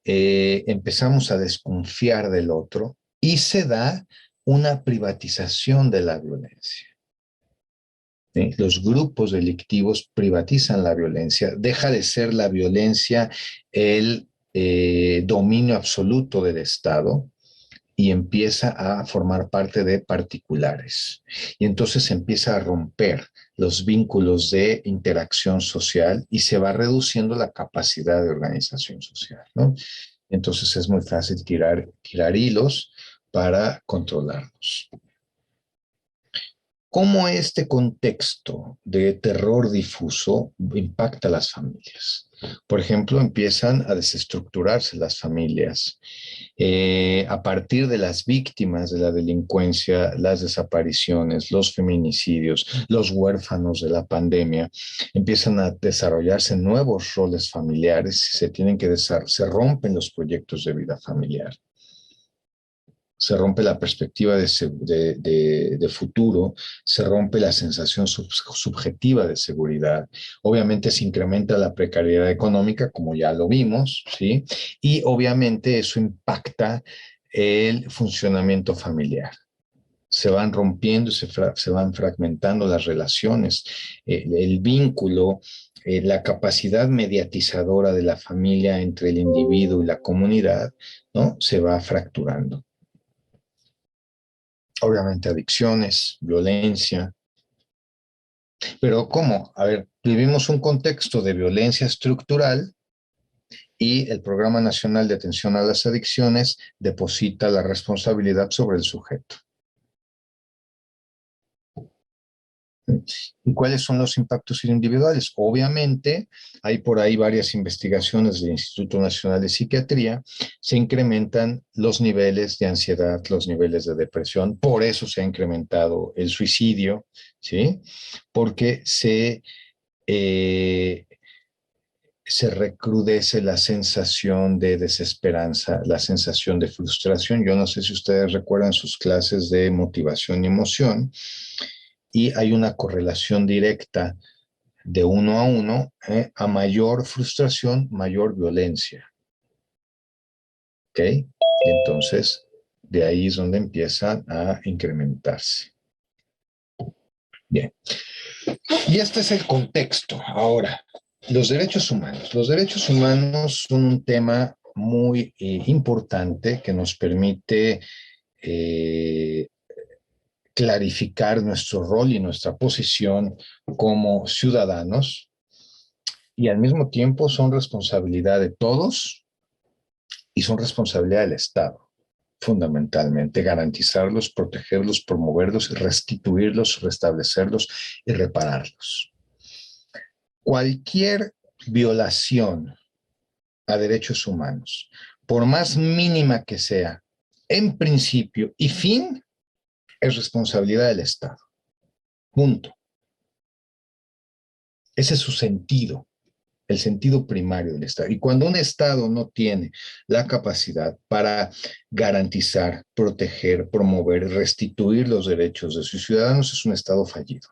empezamos a desconfiar del otro y se da una privatización de la violencia. ¿Sí? Los grupos delictivos privatizan la violencia, deja de ser la violencia el dominio absoluto del Estado y empieza a formar parte de particulares. Y entonces se empieza a romper los vínculos de interacción social y se va reduciendo la capacidad de organización social, ¿no? Entonces es muy fácil tirar hilos para controlarlos. ¿Cómo este contexto de terror difuso impacta a las familias? Por ejemplo, empiezan a desestructurarse las familias. A partir de las víctimas de la delincuencia, las desapariciones, los feminicidios, los huérfanos de la pandemia, empiezan a desarrollarse nuevos roles familiares, se rompen los proyectos de vida familiar. Se rompe la perspectiva de futuro, se rompe la sensación subjetiva de seguridad. Obviamente se incrementa la precariedad económica, como ya lo vimos, ¿sí? Y obviamente eso impacta el funcionamiento familiar. Se van rompiendo, se van fragmentando las relaciones, el vínculo, la capacidad mediatizadora de la familia entre el individuo y la comunidad, ¿no? Se va fracturando. Obviamente adicciones, violencia. Pero ¿cómo? A ver, vivimos un contexto de violencia estructural y el Programa Nacional de Atención a las Adicciones deposita la responsabilidad sobre el sujeto. ¿Y cuáles son los impactos individuales? Obviamente, hay por ahí varias investigaciones del Instituto Nacional de Psiquiatría, se incrementan los niveles de ansiedad, los niveles de depresión, por eso se ha incrementado el suicidio, ¿sí? Porque se recrudece la sensación de desesperanza, la sensación de frustración. Yo no sé si ustedes recuerdan sus clases de motivación y emoción, y hay una correlación directa de 1 a 1, a mayor frustración, mayor violencia. ¿Ok? Entonces, de ahí es donde empiezan a incrementarse. Bien. Y este es el contexto. Ahora, los derechos humanos. Los derechos humanos son un tema muy importante que nos permite clarificar nuestro rol y nuestra posición como ciudadanos, y al mismo tiempo son responsabilidad de todos y son responsabilidad del Estado, fundamentalmente, garantizarlos, protegerlos, promoverlos, restituirlos, restablecerlos y repararlos. Cualquier violación a derechos humanos, por más mínima que sea, en principio y fin, es responsabilidad del Estado. Punto. Ese es su sentido, el sentido primario del Estado. Y cuando un Estado no tiene la capacidad para garantizar, proteger, promover, restituir los derechos de sus ciudadanos, es un Estado fallido.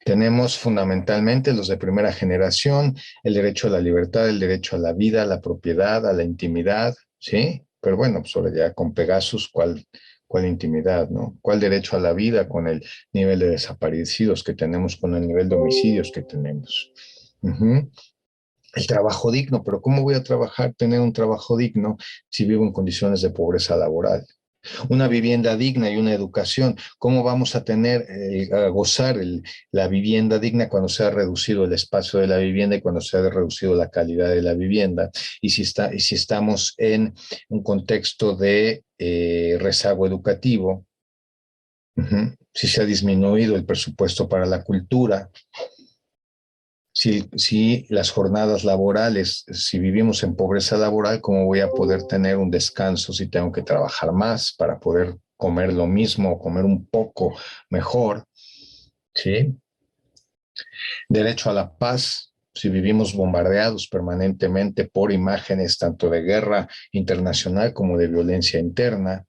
Tenemos fundamentalmente los de primera generación, el derecho a la libertad, el derecho a la vida, a la propiedad, a la intimidad, ¿sí? Pero bueno, pues ahora ya con Pegasus, ¿cuál intimidad, no? ¿Cuál derecho a la vida con el nivel de desaparecidos que tenemos, con el nivel de homicidios que tenemos? El trabajo digno, pero ¿cómo voy a tener un trabajo digno si vivo en condiciones de pobreza laboral? Una vivienda digna y una educación. ¿Cómo vamos a gozar la vivienda digna cuando se ha reducido el espacio de la vivienda y cuando se ha reducido la calidad de la vivienda? Y si estamos en un contexto de rezago educativo, si se ha disminuido el presupuesto para la cultura, si las jornadas laborales, si vivimos en pobreza laboral, ¿cómo voy a poder tener un descanso si tengo que trabajar más para poder comer lo mismo, comer un poco mejor? ¿Sí? Derecho a la paz, si vivimos bombardeados permanentemente por imágenes tanto de guerra internacional como de violencia interna.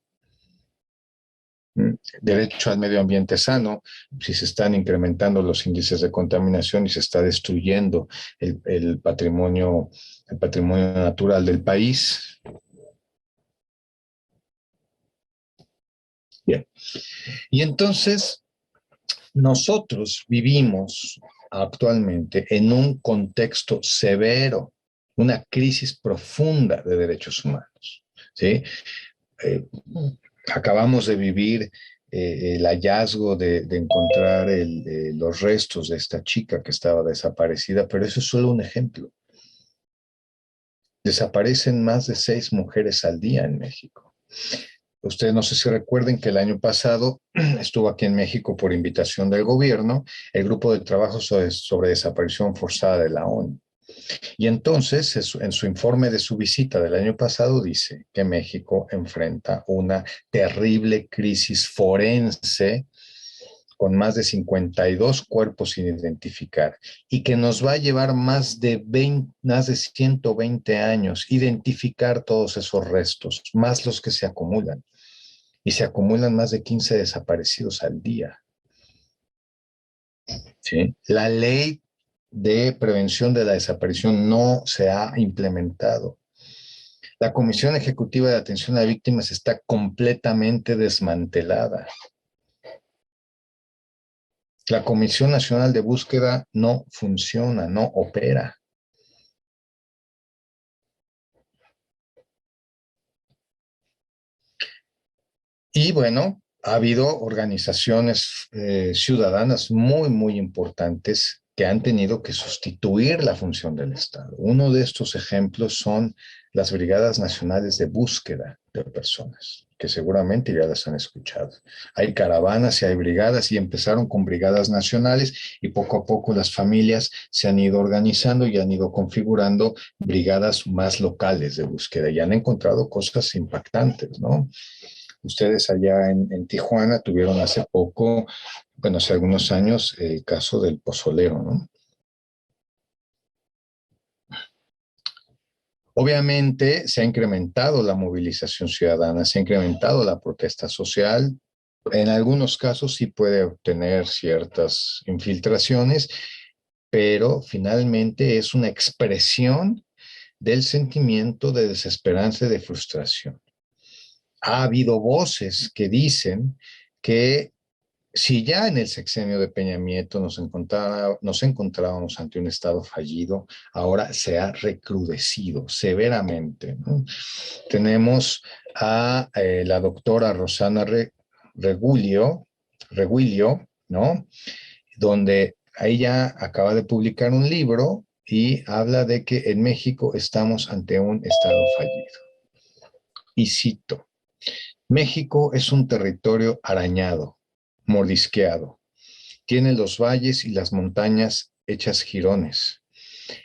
Derecho al medio ambiente sano, si se están incrementando los índices de contaminación y se está destruyendo el patrimonio natural del país. Bien. Y entonces, nosotros vivimos actualmente en un contexto severo, una crisis profunda de derechos humanos, ¿sí? Acabamos de vivir el hallazgo de encontrar los restos de esta chica que estaba desaparecida, pero eso es solo un ejemplo. Desaparecen más de 6 mujeres al día en México. Ustedes no sé si recuerden que el año pasado estuvo aquí en México por invitación del gobierno el grupo de trabajo sobre desaparición forzada de la ONU. Y entonces, en su informe de su visita del año pasado, dice que México enfrenta una terrible crisis forense con más de 52 cuerpos sin identificar y que nos va a llevar más de 120 años identificar todos esos restos, más los que se acumulan. Y se acumulan más de 15 desaparecidos al día. ¿Sí? La ley de prevención de la desaparición no se ha implementado. La Comisión Ejecutiva de Atención a Víctimas está completamente desmantelada. La Comisión Nacional de Búsqueda no funciona, no opera. Y bueno, ha habido organizaciones ciudadanas muy, muy importantes que han tenido que sustituir la función del Estado. Uno de estos ejemplos son las Brigadas Nacionales de Búsqueda de Personas, que seguramente ya las han escuchado. Hay caravanas y hay brigadas y empezaron con brigadas nacionales y poco a poco las familias se han ido organizando y han ido configurando brigadas más locales de búsqueda y han encontrado cosas impactantes, ¿no? Ustedes allá en Tijuana tuvieron hace poco, bueno, hace algunos años, el caso del pozolero, ¿no? Obviamente se ha incrementado la movilización ciudadana, se ha incrementado la protesta social. En algunos casos sí puede obtener ciertas infiltraciones, pero finalmente es una expresión del sentimiento de desesperanza y de frustración. Ha habido voces que dicen que si ya en el sexenio de Peña Nieto nos encontrábamos ante un Estado fallido, ahora se ha recrudecido severamente, ¿no? Tenemos a la doctora Rosana Reguilio, ¿no? Donde ella acaba de publicar un libro y habla de que en México estamos ante un Estado fallido. Y cito: México es un territorio arañado, mordisqueado. Tiene los valles y las montañas hechas jirones.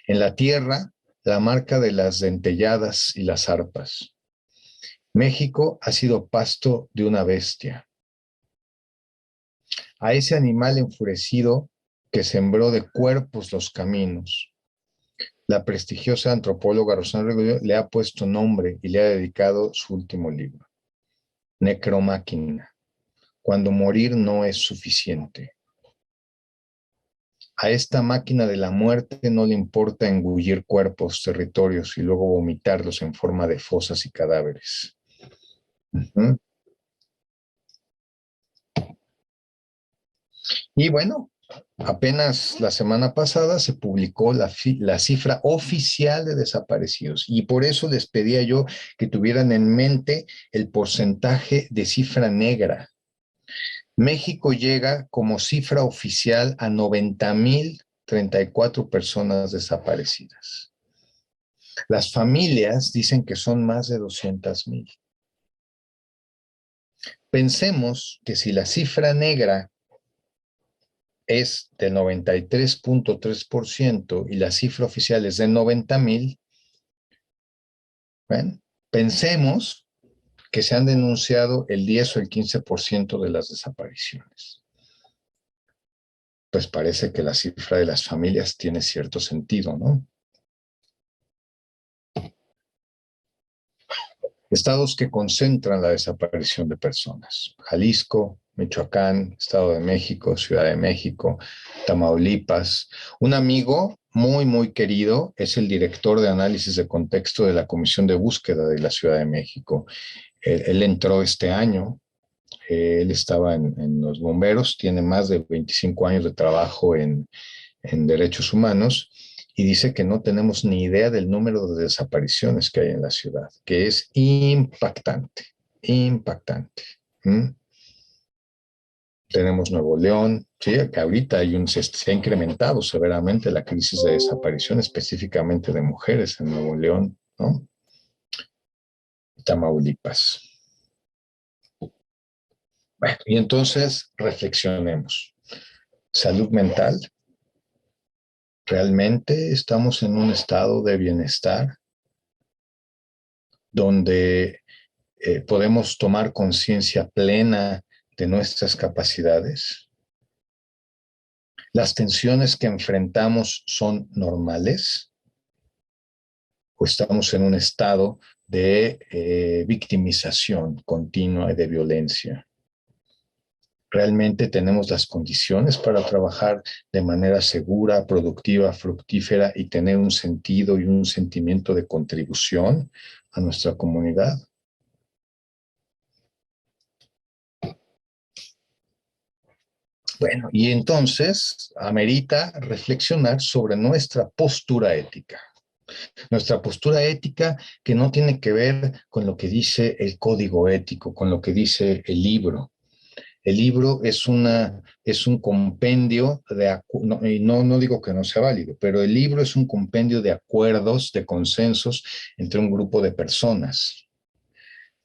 En la tierra, la marca de las dentelladas y las arpas. México ha sido pasto de una bestia. A ese animal enfurecido que sembró de cuerpos los caminos. La prestigiosa antropóloga Rosana Reguillo le ha puesto nombre y le ha dedicado su último libro, Necromáquina, cuando morir no es suficiente. A esta máquina de la muerte no le importa engullir cuerpos, territorios y luego vomitarlos en forma de fosas y cadáveres. Y bueno, apenas la semana pasada se publicó la cifra oficial de desaparecidos y por eso les pedía yo que tuvieran en mente el porcentaje de cifra negra. México llega como cifra oficial a 90,034 personas desaparecidas. Las familias dicen que son más de 200,000. Pensemos que si la cifra negra es del 93,3% y la cifra oficial es de 90,000, ¿ven? Pensemos que se han denunciado el 10 o el 15% de las desapariciones. Pues parece que la cifra de las familias tiene cierto sentido, ¿no? Estados que concentran la desaparición de personas: Jalisco, Michoacán, Estado de México, Ciudad de México, Tamaulipas. Un amigo muy, muy querido es el director de análisis de contexto de la Comisión de Búsqueda de la Ciudad de México. Él entró este año, él estaba en los bomberos, tiene más de 25 años de trabajo en derechos humanos y dice que no tenemos ni idea del número de desapariciones que hay en la ciudad, que es impactante, impactante. ¿Mm? Tenemos Nuevo León, ¿sí? Que ahorita se ha incrementado severamente la crisis de desaparición, específicamente de mujeres en Nuevo León, ¿no? Tamaulipas. Bueno, y entonces reflexionemos. Salud mental. ¿Realmente estamos en un estado de bienestar donde podemos tomar conciencia plena de nuestras capacidades? ¿Las tensiones que enfrentamos son normales? ¿O estamos en un estado de victimización continua y de violencia? ¿Realmente tenemos las condiciones para trabajar de manera segura, productiva, fructífera y tener un sentido y un sentimiento de contribución a nuestra comunidad? Bueno, y entonces amerita reflexionar sobre nuestra postura ética. Nuestra postura ética que no tiene que ver con lo que dice el código ético, con lo que dice el libro. El libro es un compendio de, y no digo que no sea válido, pero el libro es un compendio de acuerdos, de consensos entre un grupo de personas.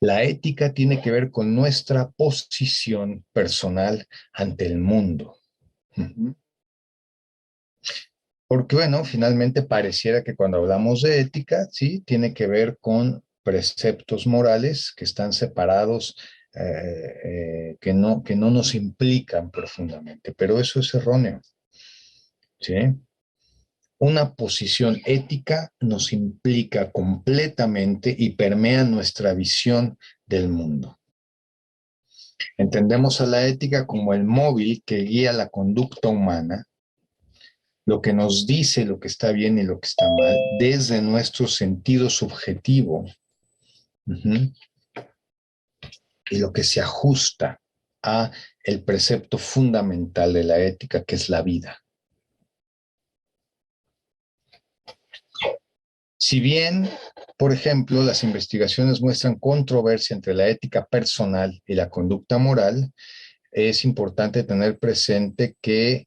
La ética tiene que ver con nuestra posición personal ante el mundo. Porque, bueno, finalmente pareciera que cuando hablamos de ética, sí, tiene que ver con preceptos morales que están separados, que no nos implican profundamente, pero eso es erróneo, ¿sí? Una posición ética nos implica completamente y permea nuestra visión del mundo. Entendemos a la ética como el móvil que guía la conducta humana, lo que nos dice lo que está bien y lo que está mal, desde nuestro sentido subjetivo, y lo que se ajusta a el precepto fundamental de la ética, que es la vida. Si bien, por ejemplo, las investigaciones muestran controversia entre la ética personal y la conducta moral, es importante tener presente que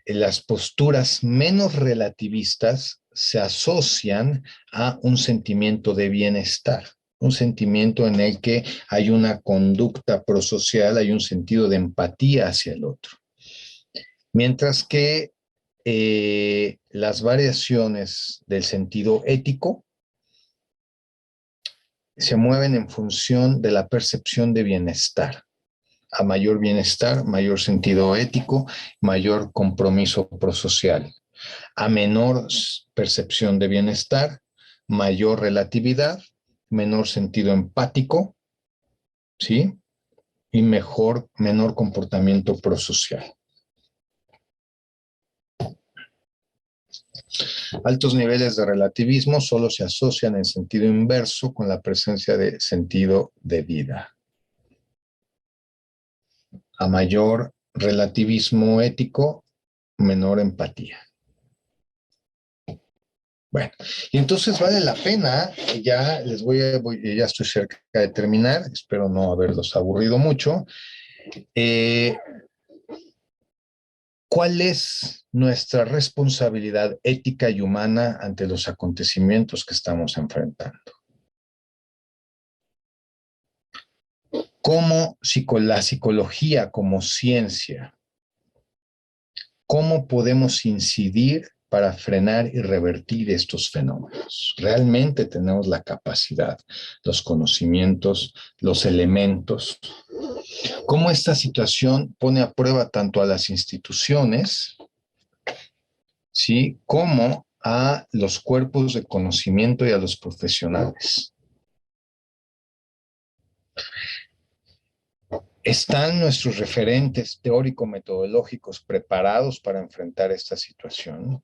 las posturas menos relativistas se asocian a un sentimiento de bienestar, un sentimiento en el que hay una conducta prosocial, hay un sentido de empatía hacia el otro. Mientras que las variaciones del sentido ético se mueven en función de la percepción de bienestar. A mayor bienestar, mayor sentido ético, mayor compromiso prosocial. A menor percepción de bienestar, mayor relatividad, menor sentido empático, ¿sí? Y menor comportamiento prosocial. Altos niveles de relativismo solo se asocian en sentido inverso con la presencia de sentido de vida. A mayor relativismo ético, menor empatía. Bueno, y entonces vale la pena, ya ya estoy cerca de terminar, espero no haberlos aburrido mucho. ¿Cuál es nuestra responsabilidad ética y humana ante los acontecimientos que estamos enfrentando? ¿Cómo la psicología como ciencia, cómo podemos incidir para frenar y revertir estos fenómenos? ¿Realmente tenemos la capacidad, los conocimientos, los elementos? ¿Cómo esta situación pone a prueba tanto a las instituciones, ¿sí?, como a los cuerpos de conocimiento y a los profesionales? ¿Están nuestros referentes teórico-metodológicos preparados para enfrentar esta situación?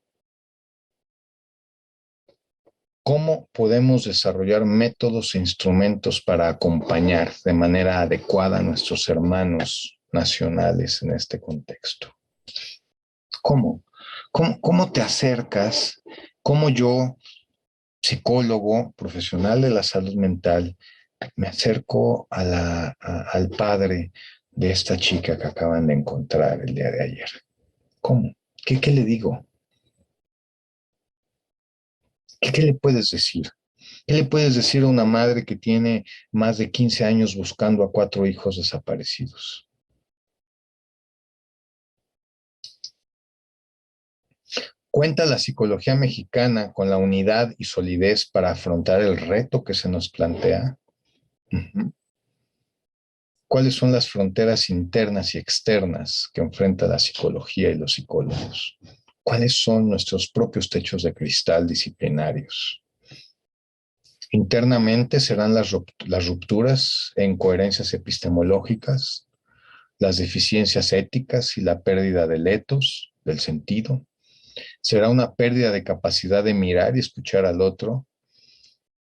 ¿Cómo podemos desarrollar métodos e instrumentos para acompañar de manera adecuada a nuestros hermanos nacionales en este contexto? ¿Cómo? ¿Cómo te acercas? ¿Cómo yo, psicólogo, profesional de la salud mental, me acerco al padre de esta chica que acaban de encontrar el día de ayer? ¿Cómo? ¿Qué le digo? ¿Qué le puedes decir? ¿Qué le puedes decir a una madre que tiene más de 15 años buscando a 4 hijos desaparecidos? ¿Cuenta la psicología mexicana con la unidad y solidez para afrontar el reto que se nos plantea? ¿Cuáles son las fronteras internas y externas que enfrenta la psicología y los psicólogos? ¿Cuáles son nuestros propios techos de cristal disciplinarios? Internamente serán las rupturas e incoherencias epistemológicas, las deficiencias éticas y la pérdida del etos, del sentido. Será una pérdida de capacidad de mirar y escuchar al otro.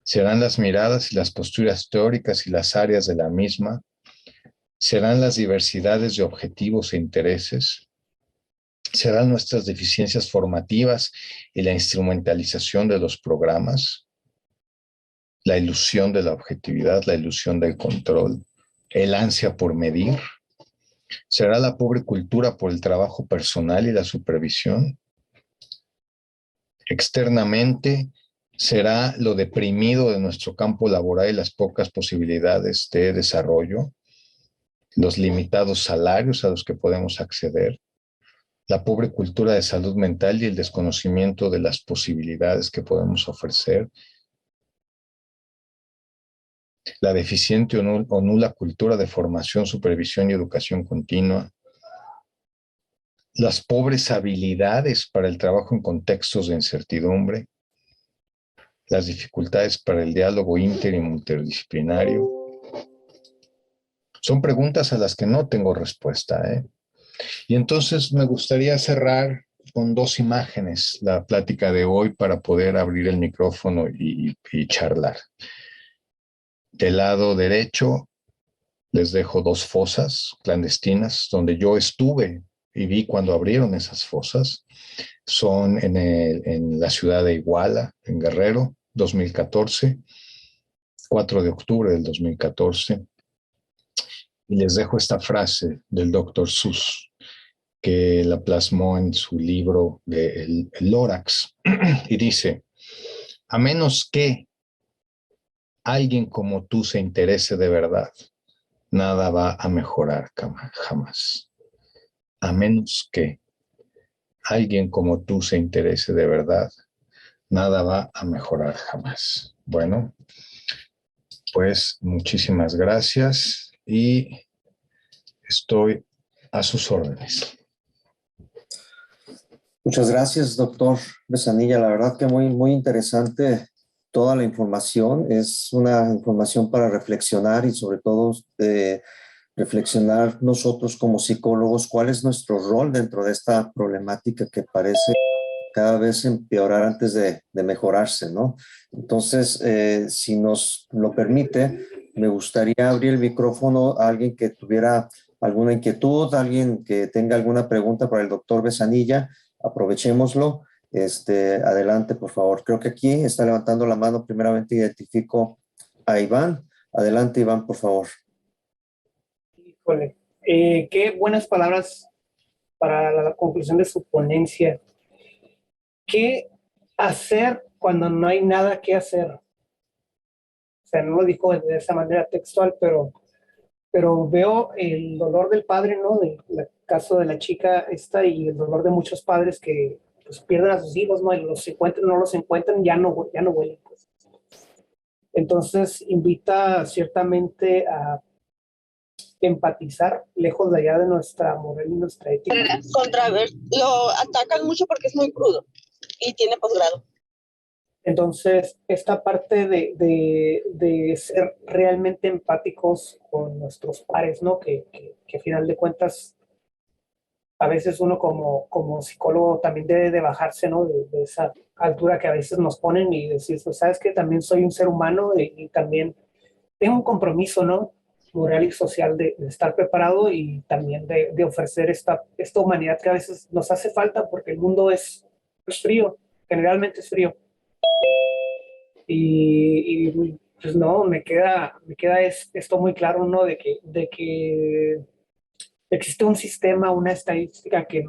Serán las miradas y las posturas teóricas y las áreas de la misma. Serán las diversidades de objetivos e intereses. Serán nuestras deficiencias formativas y la instrumentalización de los programas. La ilusión de la objetividad, la ilusión del control, el ansia por medir. ¿Será la pobre cultura por el trabajo personal y la supervisión? Externamente, ¿será lo deprimido de nuestro campo laboral y las pocas posibilidades de desarrollo? ¿Los limitados salarios a los que podemos acceder? ¿La pobre cultura de salud mental y el desconocimiento de las posibilidades que podemos ofrecer? La deficiente o nula cultura de formación, supervisión y educación continua, las pobres habilidades para el trabajo en contextos de incertidumbre, las dificultades para el diálogo inter y multidisciplinario. Son preguntas a las que no tengo respuesta, ¿eh? Y entonces me gustaría cerrar con 2 imágenes la plática de hoy para poder abrir el micrófono y charlar. Del lado derecho les dejo 2 fosas clandestinas donde yo estuve y vi cuando abrieron esas fosas. Son en la ciudad de Iguala, en Guerrero, 2014, 4 de octubre del 2014. Y les dejo esta frase del Dr. Seuss, que la plasmó en su libro de El Lórax, y dice: a menos que alguien como tú se interese de verdad, nada va a mejorar jamás. A menos que alguien como tú se interese de verdad, nada va a mejorar jamás. Bueno, pues muchísimas gracias y estoy a sus órdenes. Muchas gracias, doctor Besanilla. La verdad que muy interesante toda la información. Es una información para reflexionar y sobre todo reflexionar nosotros como psicólogos cuál es nuestro rol dentro de esta problemática que parece cada vez empeorar antes de mejorarse, ¿no? Entonces, si nos lo permite, me gustaría abrir el micrófono a alguien que tuviera alguna inquietud, alguien que tenga alguna pregunta para el doctor Besanilla. Aprovechémoslo. Adelante, por favor. Creo que aquí está levantando la mano. Primeramente identifico a Iván. Adelante, Iván, por favor. Híjole, qué buenas palabras para la conclusión de su ponencia. ¿Qué hacer cuando no hay nada que hacer? O sea, no lo dijo de esa manera textual, pero veo el dolor del padre, ¿no? Del caso de la chica esta y el dolor de muchos padres que pues, pierden a sus hijos, ¿no? Y no los encuentran, ya no huelen. Pues. Entonces, invita ciertamente a empatizar lejos de allá de nuestra moral y nuestra ética. Lo atacan mucho porque es muy crudo y tiene posgrado. Entonces, esta parte de ser realmente empáticos con nuestros pares, ¿no? Que a final de cuentas, a veces uno como psicólogo también debe de bajarse, ¿no? De esa altura que a veces nos ponen y decir, pues, sabes que también soy un ser humano y también tengo un compromiso, ¿no? Moral y social de estar preparado y también de ofrecer esta humanidad que a veces nos hace falta porque el mundo es frío, generalmente es frío. Pues no, me queda esto muy claro, ¿no? De que existe un sistema, una estadística que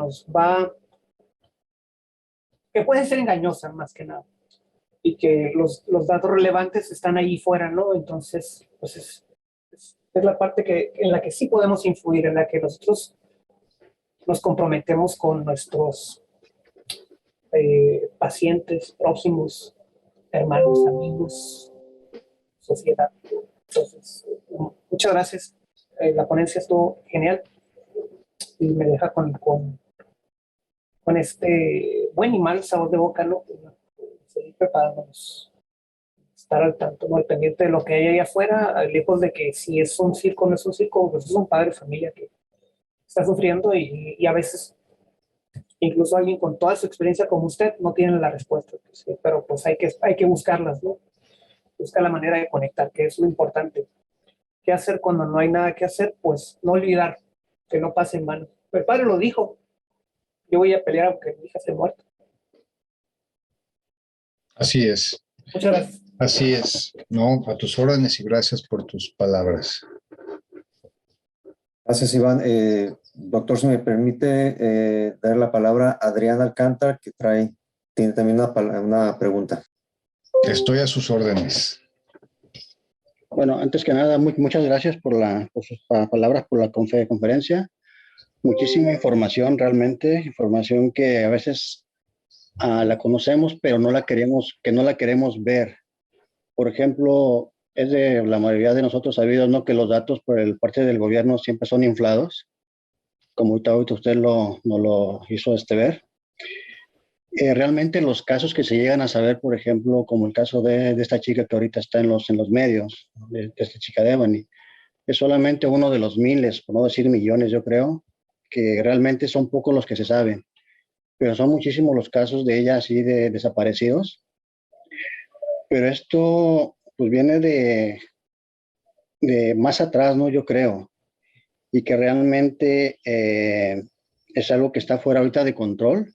puede ser engañosa más que nada, y que los datos relevantes están allí fuera, ¿no? Entonces, pues es la parte en la que sí podemos influir, en la que nosotros nos comprometemos con nuestros pacientes, próximos, hermanos, amigos, sociedad. Entonces, muchas gracias. La ponencia estuvo genial y me deja con este buen y mal sabor de boca, ¿no? Seguir preparándonos, estar al tanto, ¿no? Al pendiente de lo que hay allá afuera, lejos de que si es un circo o no es un circo, pues es un padre de familia que está sufriendo y a veces incluso alguien con toda su experiencia como usted no tiene la respuesta, pues, pero pues hay que buscarlas, ¿no? Buscar la manera de conectar, que es lo importante. ¿Qué hacer cuando no hay nada que hacer? Pues no olvidar, que no pase en vano. El padre lo dijo, yo voy a pelear aunque mi hija esté muerta. Así es, Muchas gracias. así es. No, a tus órdenes y gracias por tus palabras. Gracias, Iván. Doctor, si me permite dar la palabra a Adrián Alcántara, que tiene también una pregunta. Estoy a sus órdenes. Bueno, antes que nada, muchas gracias por sus palabras, por la conferencia. Muchísima información realmente, información que a veces la conocemos, pero no la queremos ver. Por ejemplo, es de la mayoría de nosotros sabido, ¿no?, que los datos por parte del gobierno siempre son inflados, como ahorita usted nos lo hizo ver. Realmente los casos que se llegan a saber, por ejemplo, como el caso de esta chica que ahorita está en los medios, de esta chica Devani, es solamente uno de los miles, por no decir millones, yo creo, que realmente son pocos los que se saben, pero son muchísimos los casos de ella así de desaparecidos. Pero esto pues viene de más atrás, ¿no? Yo creo, y que realmente es algo que está fuera ahorita de control,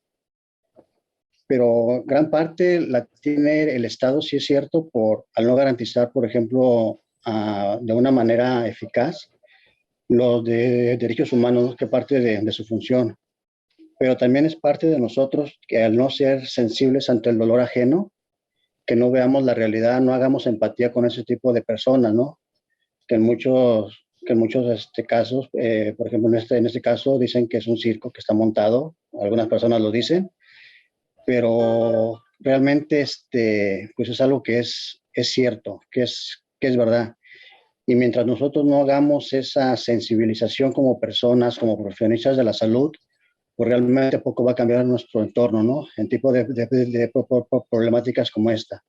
pero gran parte la tiene el Estado, sí es cierto, al no garantizar, por ejemplo, de una manera eficaz los de derechos humanos, que parte de su función. Pero también es parte de nosotros que al no ser sensibles ante el dolor ajeno, que no veamos la realidad, no hagamos empatía con ese tipo de personas, ¿no? Que en muchos casos, por ejemplo, en este caso dicen que es un circo que está montado, algunas personas lo dicen, pero realmente pues es algo que es cierto, que es verdad. Y mientras nosotros no hagamos esa sensibilización como personas, como profesionistas de la salud, pues realmente poco va a cambiar nuestro entorno, ¿no? En tipo de problemáticas como esta.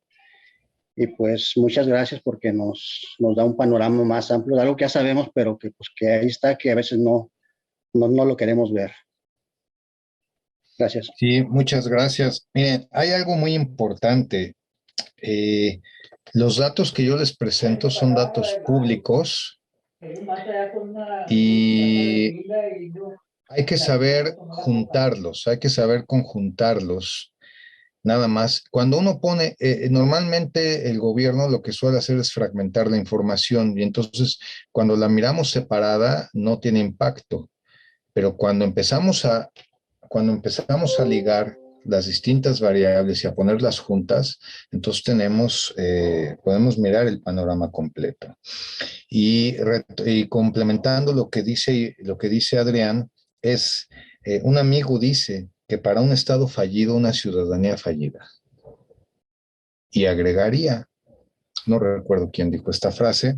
Y pues muchas gracias porque nos da un panorama más amplio de algo que ya sabemos, pero que ahí está, que a veces no lo queremos ver. Gracias. Sí, muchas gracias. Miren, hay algo muy importante. Los datos que yo les presento son datos públicos y hay que saber juntarlos, hay que saber conjuntarlos. Nada más. Cuando uno pone, normalmente el gobierno lo que suele hacer es fragmentar la información y entonces cuando la miramos separada no tiene impacto. Pero cuando empezamos a ligar las distintas variables y a ponerlas juntas, entonces podemos mirar el panorama completo. Y complementando lo que dice Adrián, un amigo dice que para un Estado fallido, una ciudadanía fallida. Y agregaría, no recuerdo quién dijo esta frase,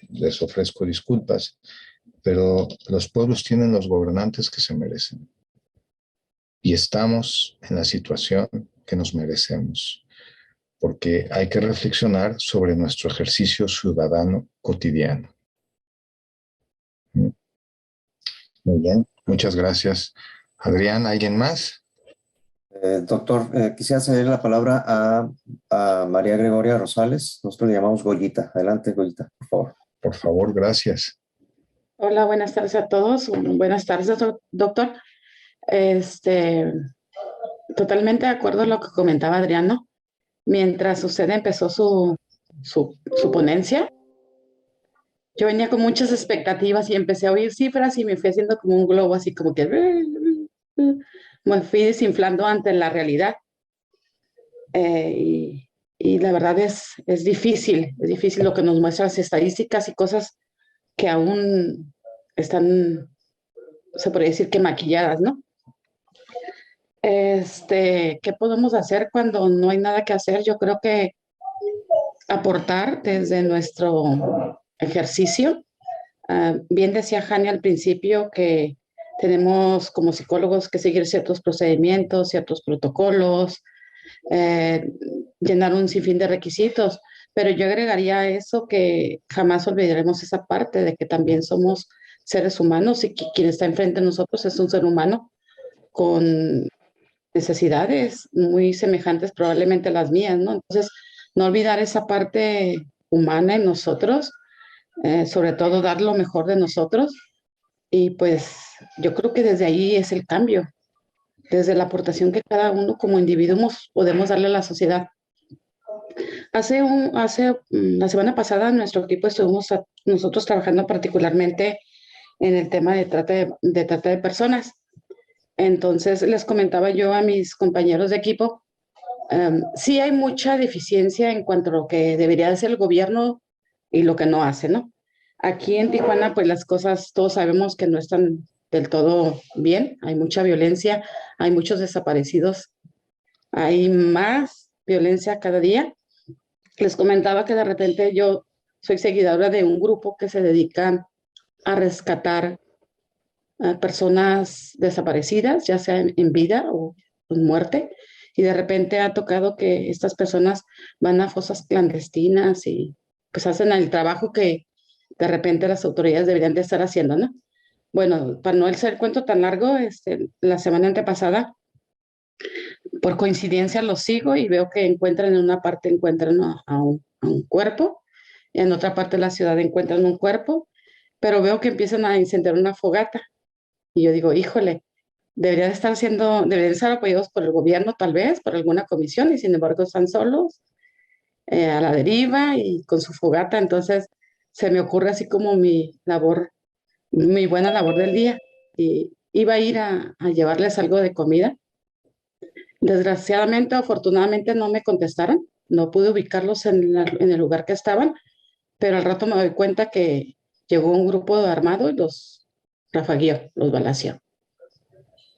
les ofrezco disculpas, pero los pueblos tienen los gobernantes que se merecen. Y estamos en la situación que nos merecemos. porque hay que reflexionar sobre nuestro ejercicio ciudadano cotidiano. Muy bien, muchas gracias. Adrián, ¿alguien más? Doctor, quisiera ceder la palabra a María Gregoria Rosales. Nosotros le llamamos Goyita. Adelante, Goyita, por favor. Por favor, gracias. Hola, buenas tardes a todos. Buenas tardes, doctor. Totalmente de acuerdo a lo que comentaba Adriano. Mientras usted empezó su ponencia, yo venía con muchas expectativas y empecé a oír cifras y me fui haciendo como un globo, así como que me fui desinflando ante la realidad. Y la verdad es difícil lo que nos muestran las estadísticas y cosas que aún están, se podría decir que maquilladas, ¿no? ¿Qué podemos hacer cuando no hay nada que hacer? Yo creo que aportar desde nuestro ejercicio. Bien decía Jani al principio que tenemos como psicólogos que seguir ciertos procedimientos, ciertos protocolos, llenar un sinfín de requisitos, pero yo agregaría a eso que jamás olvidaremos esa parte de que también somos seres humanos y que quien está enfrente de nosotros es un ser humano con necesidades muy semejantes probablemente a las mías, ¿no? Entonces, no olvidar esa parte humana en nosotros, sobre todo dar lo mejor de nosotros y pues yo creo que desde ahí es el cambio, desde la aportación que cada uno como individuos podemos darle a la sociedad. La semana pasada nuestro equipo estuvimos nosotros trabajando particularmente en el tema de trata de personas. Entonces les comentaba yo a mis compañeros de equipo, sí hay mucha deficiencia en cuanto a lo que debería hacer el gobierno y lo que no hace, ¿no? Aquí en Tijuana, pues las cosas todos sabemos que no están del todo bien, hay mucha violencia, hay muchos desaparecidos, hay más violencia cada día. Les comentaba que de repente yo soy seguidora de un grupo que se dedica a rescatar a personas desaparecidas, ya sea en vida o en muerte, y de repente ha tocado que estas personas van a fosas clandestinas y pues hacen el trabajo que de repente las autoridades deberían de estar haciendo, ¿no? Bueno, para no hacer el cuento tan largo, la semana antepasada, por coincidencia los sigo y veo que encuentran en una parte a un cuerpo, en otra parte de la ciudad encuentran un cuerpo, pero veo que empiezan a incendiar una fogata. Y yo digo, híjole, deberían estar apoyados por el gobierno tal vez, por alguna comisión, y sin embargo están solos, a la deriva y con su fogata. Entonces se me ocurre así como mi buena labor del día. Y iba a ir a llevarles algo de comida. Desgraciadamente, afortunadamente no me contestaron, no pude ubicarlos en el lugar que estaban, pero al rato me doy cuenta que llegó un grupo armado y los rafagueó, los balaceó.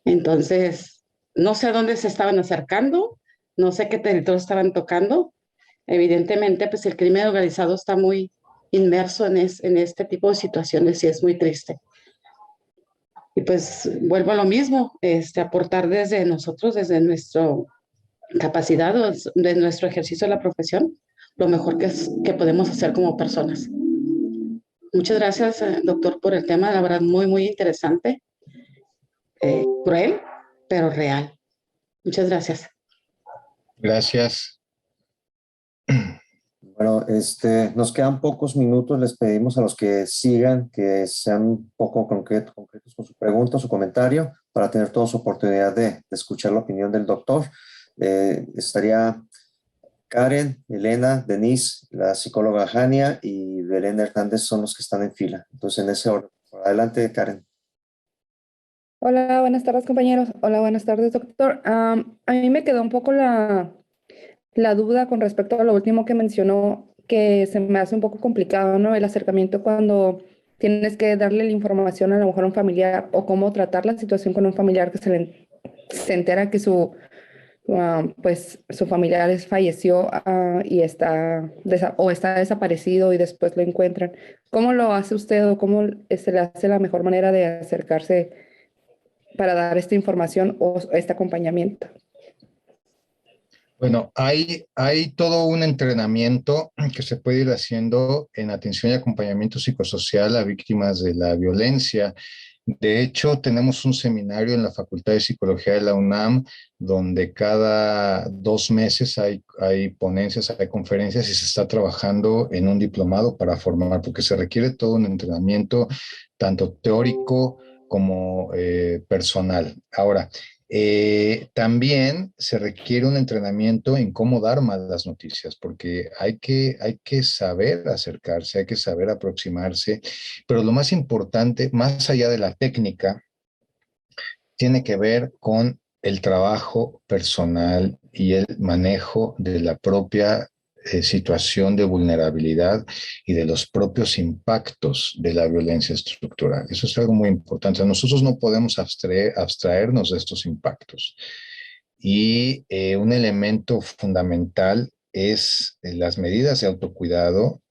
Entonces, no sé a dónde se estaban acercando, no sé qué territorio estaban tocando. Evidentemente, pues el crimen organizado está muy inmerso en este tipo de situaciones y es muy triste. Y pues vuelvo a lo mismo, aportar desde nosotros, desde nuestra capacidad, de nuestro ejercicio de la profesión, lo mejor que podemos hacer como personas. Muchas gracias, doctor, por el tema, la verdad muy, muy interesante, cruel, pero real. Muchas gracias. Gracias. Bueno, nos quedan pocos minutos. Les pedimos a los que sigan que sean un poco concretos con su pregunta, su comentario, para tener toda su oportunidad de escuchar la opinión del doctor. Estaría Karen, Elena, Denise, la psicóloga Jania y Belén Hernández son los que están en fila. Entonces, en ese orden. Adelante, Karen. Hola, buenas tardes, compañeros. Hola, buenas tardes, doctor. A mí me quedó un poco la duda con respecto a lo último que mencionó, que se me hace un poco complicado, ¿no? El acercamiento cuando tienes que darle la información a lo mejor a un familiar o cómo tratar la situación con un familiar que se entera que pues su familiar falleció y está desaparecido y después lo encuentran. ¿Cómo lo hace usted o cómo se le hace la mejor manera de acercarse para dar esta información o este acompañamiento? Bueno, hay todo un entrenamiento que se puede ir haciendo en atención y acompañamiento psicosocial a víctimas de la violencia. De hecho, tenemos un seminario en la Facultad de Psicología de la UNAM donde cada 2 meses hay ponencias, hay conferencias y se está trabajando en un diplomado para formar, porque se requiere todo un entrenamiento, tanto teórico como personal. Ahora, también se requiere un entrenamiento en cómo dar malas noticias, porque hay que saber acercarse, hay que saber aproximarse, pero lo más importante, más allá de la técnica, tiene que ver con el trabajo personal y el manejo de la propia situación de vulnerabilidad y de los propios impactos de la violencia estructural. Eso es algo muy importante. O sea, nosotros no podemos abstraernos de estos impactos. Y un elemento fundamental es las medidas de autocuidado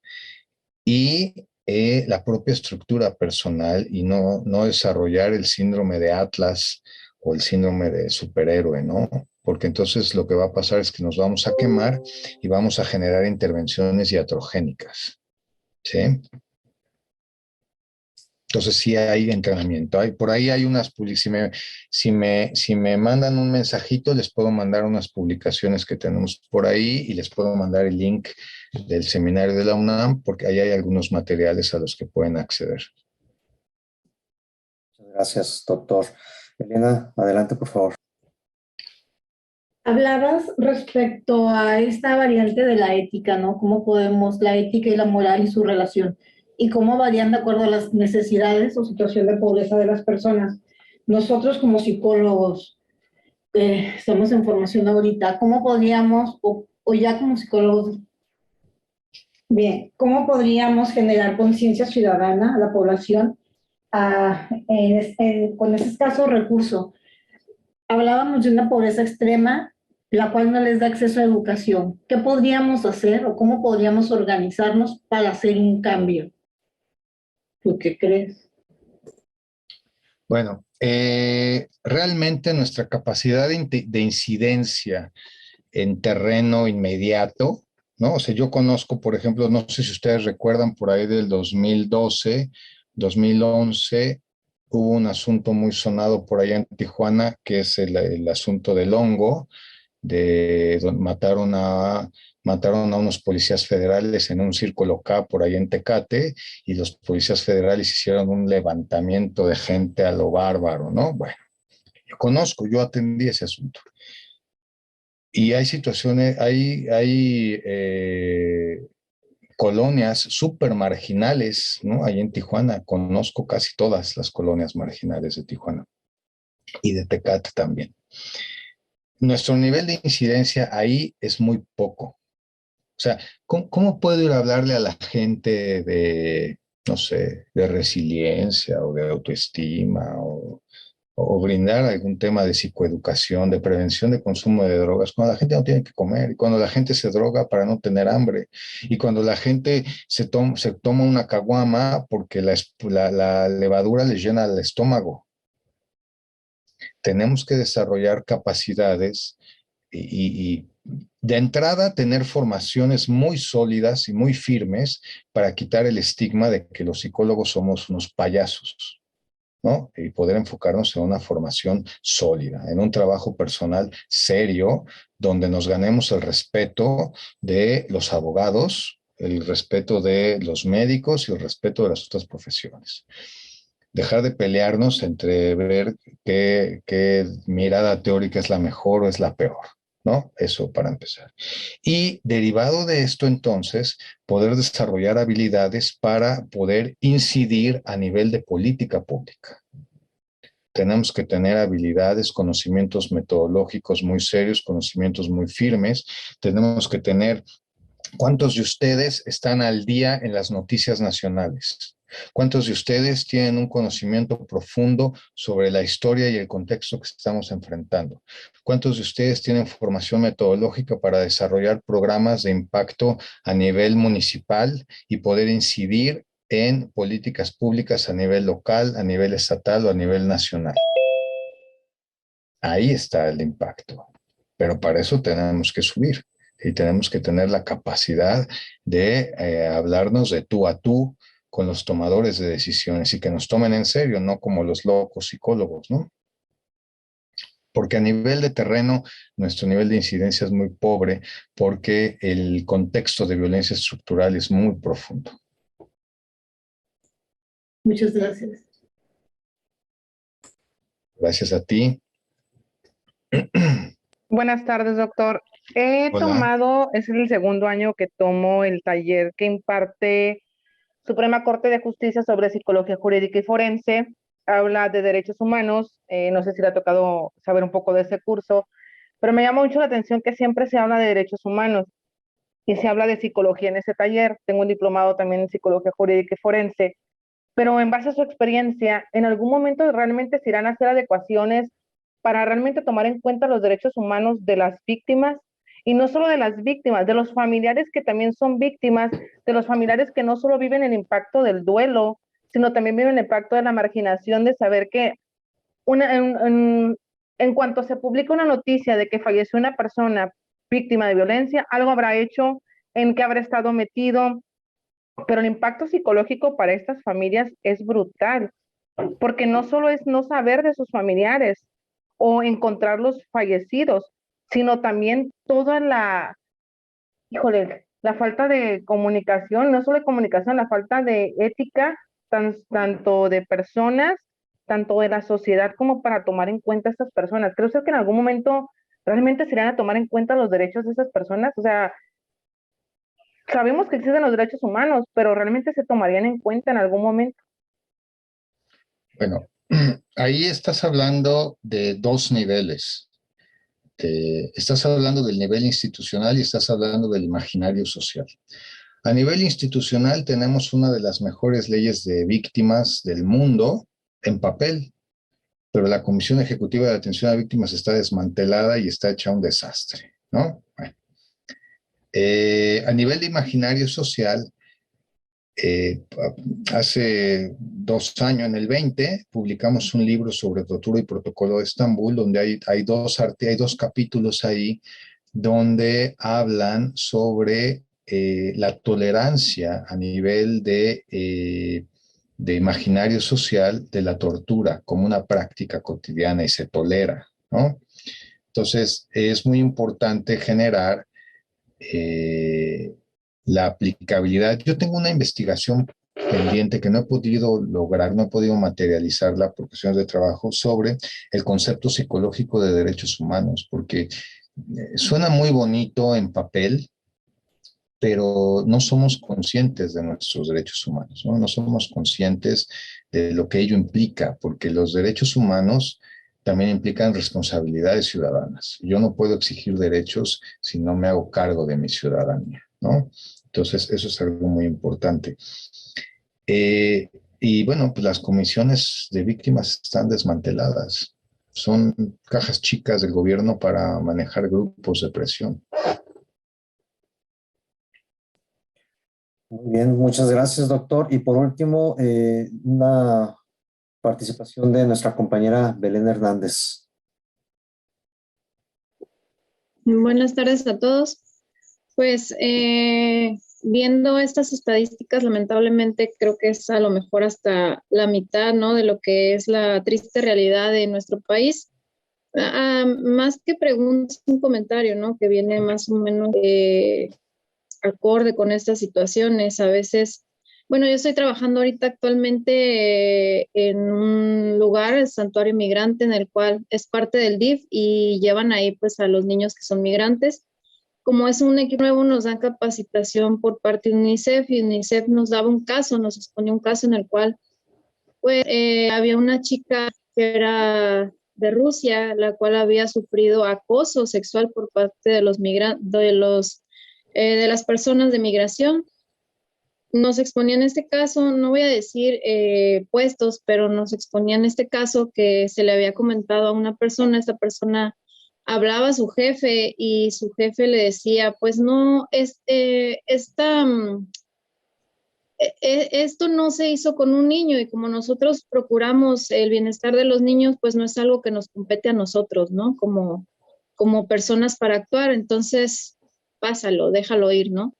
y la propia estructura personal y no desarrollar el síndrome de Atlas o el síndrome de superhéroe, ¿no? Porque entonces lo que va a pasar es que nos vamos a quemar y vamos a generar intervenciones iatrogénicas, ¿sí? Entonces sí hay entrenamiento. Por ahí hay unas, si me mandan un mensajito, les puedo mandar unas publicaciones que tenemos por ahí y les puedo mandar el link del seminario de la UNAM, porque ahí hay algunos materiales a los que pueden acceder. Muchas gracias, doctor. Elena, adelante, por favor. Hablabas respecto a esta variante de la ética, ¿no? Cómo podemos, la ética y la moral y su relación, y cómo varían de acuerdo a las necesidades o situación de pobreza de las personas. Nosotros como psicólogos, estamos en formación ahorita, ¿cómo podríamos, o ya como psicólogos, bien, cómo podríamos generar conciencia ciudadana a la población con ese escaso recurso? Hablábamos de una pobreza extrema, la cual no les da acceso a educación. ¿Qué podríamos hacer o cómo podríamos organizarnos para hacer un cambio? ¿Tú qué crees? Bueno, realmente nuestra capacidad de incidencia en terreno inmediato, ¿no? O sea, yo conozco, por ejemplo, no sé si ustedes recuerdan por ahí del 2012, 2011, hubo un asunto muy sonado por allá en Tijuana, que es el asunto del hongo, donde mataron a unos policías federales en un círculo K por ahí en Tecate, y los policías federales hicieron un levantamiento de gente a lo bárbaro, ¿no? Bueno, yo atendí ese asunto. Y hay situaciones, hay colonias súper marginales, ¿no? Ahí en Tijuana, conozco casi todas las colonias marginales de Tijuana y de Tecate también. Nuestro nivel de incidencia ahí es muy poco. O sea, ¿cómo puedo ir a hablarle a la gente de, no sé, de resiliencia o de autoestima o brindar algún tema de psicoeducación, de prevención de consumo de drogas, cuando la gente no tiene que comer, y cuando la gente se droga para no tener hambre, y cuando la gente se toma una caguama porque la levadura les llena el estómago? Tenemos que desarrollar capacidades y de entrada tener formaciones muy sólidas y muy firmes para quitar el estigma de que los psicólogos somos unos payasos, ¿no? Y poder enfocarnos en una formación sólida, en un trabajo personal serio, donde nos ganemos el respeto de los abogados, el respeto de los médicos y el respeto de las otras profesiones. Dejar de pelearnos entre ver qué mirada teórica es la mejor o es la peor, ¿no? Eso para empezar. Y derivado de esto, entonces, poder desarrollar habilidades para poder incidir a nivel de política pública. Tenemos que tener habilidades, conocimientos metodológicos muy serios, conocimientos muy firmes. Tenemos que tener, ¿cuántos de ustedes están al día en las noticias nacionales? ¿Cuántos de ustedes tienen un conocimiento profundo sobre la historia y el contexto que estamos enfrentando? ¿Cuántos de ustedes tienen formación metodológica para desarrollar programas de impacto a nivel municipal y poder incidir en políticas públicas a nivel local, a nivel estatal o a nivel nacional? Ahí está el impacto. pero para eso tenemos que subir y tenemos que tener la capacidad de hablarnos de tú a tú con los tomadores de decisiones y que nos tomen en serio, no como los locos psicólogos, ¿no? Porque a nivel de terreno, nuestro nivel de incidencia es muy pobre porque el contexto de violencia estructural es muy profundo. Muchas gracias. Gracias a ti. Buenas tardes, doctor. Hola. Es el segundo año que tomo el taller que imparte Suprema Corte de Justicia sobre Psicología Jurídica y Forense. Habla de derechos humanos. No sé si le ha tocado saber un poco de ese curso, pero me llama mucho la atención que siempre se habla de derechos humanos y se habla de psicología en ese taller. Tengo un diplomado también en Psicología Jurídica y Forense, pero en base a su experiencia, ¿en algún momento realmente se irán a hacer adecuaciones para realmente tomar en cuenta los derechos humanos de las víctimas? Y no solo de las víctimas, de los familiares que también son víctimas, de los familiares que no solo viven el impacto del duelo, sino también viven el impacto de la marginación, de saber que en cuanto se publica una noticia de que falleció una persona víctima de violencia, algo habrá hecho, en qué habrá estado metido, pero el impacto psicológico para estas familias es brutal, porque no solo es no saber de sus familiares o encontrarlos fallecidos, sino también toda la falta de comunicación, no solo de comunicación, la falta de ética, tanto de personas, tanto de la sociedad como para tomar en cuenta a estas personas. Creo que en algún momento realmente se irán a tomar en cuenta los derechos de esas personas. O sea, sabemos que existen los derechos humanos, pero realmente se tomarían en cuenta en algún momento. Bueno, ahí estás hablando de dos niveles. Estás hablando del nivel institucional y estás hablando del imaginario social. A nivel institucional tenemos una de las mejores leyes de víctimas del mundo en papel, pero la Comisión Ejecutiva de Atención a Víctimas está desmantelada y está hecha un desastre, ¿no? Bueno. A nivel de imaginario social, hace 2 años, en el 20, publicamos un libro sobre tortura y protocolo de Estambul, donde hay dos capítulos ahí donde hablan sobre la tolerancia a nivel de imaginario social de la tortura como una práctica cotidiana y se tolera, ¿no? Entonces, es muy importante generar la aplicabilidad. Yo tengo una investigación pendiente que no he podido lograr, no he podido materializarla por cuestiones de trabajo sobre el concepto psicológico de derechos humanos, porque suena muy bonito en papel, pero no somos conscientes de nuestros derechos humanos, ¿no? No somos conscientes de lo que ello implica, porque los derechos humanos también implican responsabilidades ciudadanas. Yo no puedo exigir derechos si no me hago cargo de mi ciudadanía, ¿no? Entonces, eso es algo muy importante. Y bueno, pues las comisiones de víctimas están desmanteladas. Son cajas chicas del gobierno para manejar grupos de presión. Muy bien, muchas gracias, doctor. Y por último, una participación de nuestra compañera Belén Hernández. Buenas tardes a todos. Pues viendo estas estadísticas, lamentablemente creo que es a lo mejor hasta la mitad, ¿no?, de lo que es la triste realidad de nuestro país. Más que preguntas, un comentario, ¿no?, que viene más o menos acorde con estas situaciones. A veces, bueno, yo estoy trabajando ahorita actualmente en un lugar, el Santuario Migrante, en el cual es parte del DIF y llevan ahí pues a los niños que son migrantes. Como es un equipo nuevo, nos dan capacitación por parte de UNICEF y UNICEF nos daba un caso, nos exponía un caso en el cual pues había una chica que era de Rusia, la cual había sufrido acoso sexual por parte de los de las personas de migración. Nos exponían este caso, no voy a decir puestos, pero nos exponían este caso que se le había comentado a una persona. Esta persona hablaba a su jefe y su jefe le decía, pues no, esto no se hizo con un niño, y como nosotros procuramos el bienestar de los niños, pues no es algo que nos compete a nosotros, ¿no? Como como personas para actuar, entonces pásalo, déjalo ir, ¿no?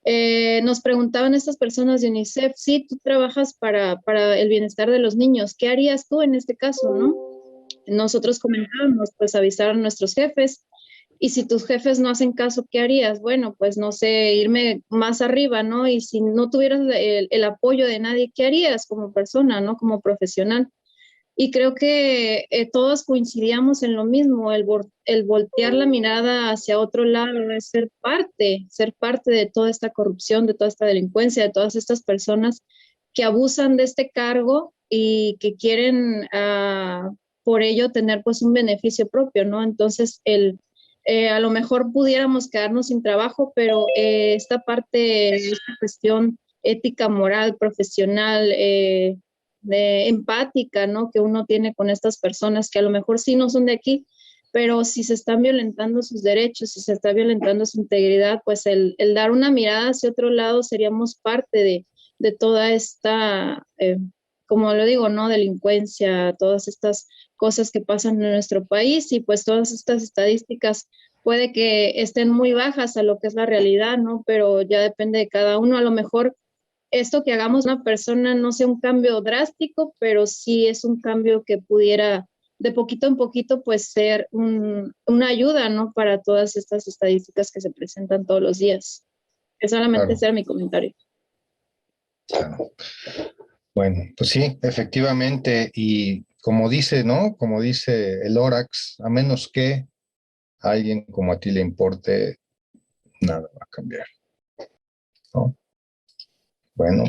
Nos preguntaban estas personas de UNICEF, sí, tú trabajas para el bienestar de los niños, ¿qué harías tú en este caso, no? Nosotros comentábamos, pues avisar a nuestros jefes, y si tus jefes no hacen caso, ¿qué harías? Bueno, pues no sé, irme más arriba, ¿no? Y si no tuvieras el apoyo de nadie, ¿qué harías como persona, ¿no? Como profesional. Y creo que todos coincidíamos en lo mismo, el voltear la mirada hacia otro lado, es ser parte de toda esta corrupción, de toda esta delincuencia, de todas estas personas que abusan de este cargo y que quieren por ello tener pues un beneficio propio, ¿no? Entonces, a lo mejor pudiéramos quedarnos sin trabajo, pero esta cuestión ética, moral, profesional, empática, ¿no? Que uno tiene con estas personas que a lo mejor sí no son de aquí, pero si se están violentando sus derechos, si se está violentando su integridad, pues el dar una mirada hacia otro lado seríamos parte de toda esta, como lo digo, ¿no? Delincuencia, todas estas cosas que pasan en nuestro país y pues todas estas estadísticas puede que estén muy bajas a lo que es la realidad, ¿no? Pero ya depende de cada uno. A lo mejor esto que hagamos una persona no sea un cambio drástico, pero sí es un cambio que pudiera de poquito en poquito pues ser una ayuda, ¿no? Para todas estas estadísticas que se presentan todos los días. Que solamente Claro. ese era mi comentario. Claro. Bueno, pues sí, efectivamente, y como dice, ¿no? Como dice el Orax, a menos que a alguien como a ti le importe, nada va a cambiar, ¿no? Bueno,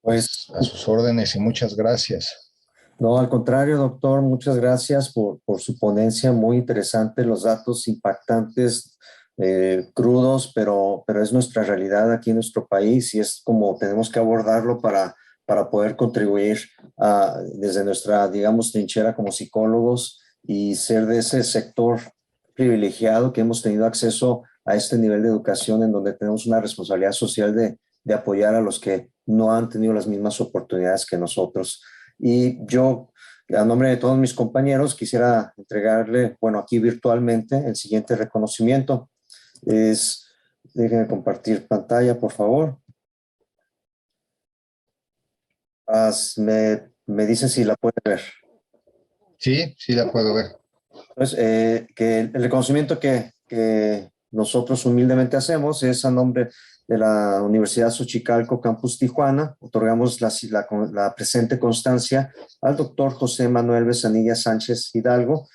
Pues a sus órdenes y muchas gracias. no, al contrario, doctor, muchas gracias por su ponencia, muy interesante, los datos impactantes, crudos, pero es nuestra realidad aquí en nuestro país y es como tenemos que abordarlo para poder contribuir desde nuestra, digamos, trinchera como psicólogos y ser de ese sector privilegiado que hemos tenido acceso a este nivel de educación en donde tenemos una responsabilidad social de apoyar a los que no han tenido las mismas oportunidades que nosotros. Y yo, a nombre de todos mis compañeros, quisiera entregarle, bueno, aquí virtualmente, el siguiente reconocimiento. Déjenme compartir pantalla, por favor. Me dice si la puede ver. Sí, sí la puedo ver. Entonces, que el reconocimiento que nosotros humildemente hacemos es a nombre de la Universidad Xochicalco Campus Tijuana. Otorgamos la presente constancia al doctor José Manuel Besanilla Sánchez Hidalgo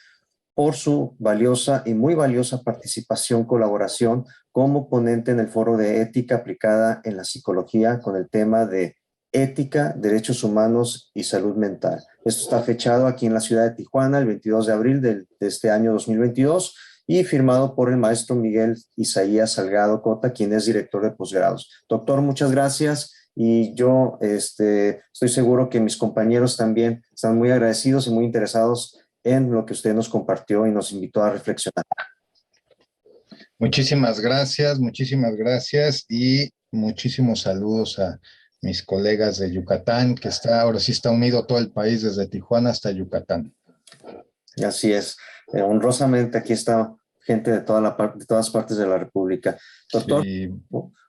por su valiosa y muy valiosa participación, colaboración como ponente en el foro de ética aplicada en la psicología con el tema de ética, derechos humanos y salud mental. Esto está fechado aquí en la ciudad de Tijuana el 22 de abril de este año 2022 y firmado por el maestro Miguel Isaías Salgado Cota, quien es director de posgrados. Doctor, muchas gracias y yo estoy seguro que mis compañeros también están muy agradecidos y muy interesados en lo que usted nos compartió y nos invitó a reflexionar. Muchísimas gracias y muchísimos saludos a mis colegas de Yucatán, que ahora sí está unido todo el país desde Tijuana hasta Yucatán. Así es. Honrosamente aquí está gente de todas partes de la República. Doctor, sí.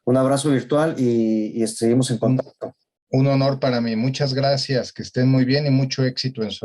Un abrazo virtual y seguimos en contacto. Un honor para mí. Muchas gracias. Que estén muy bien y mucho éxito en su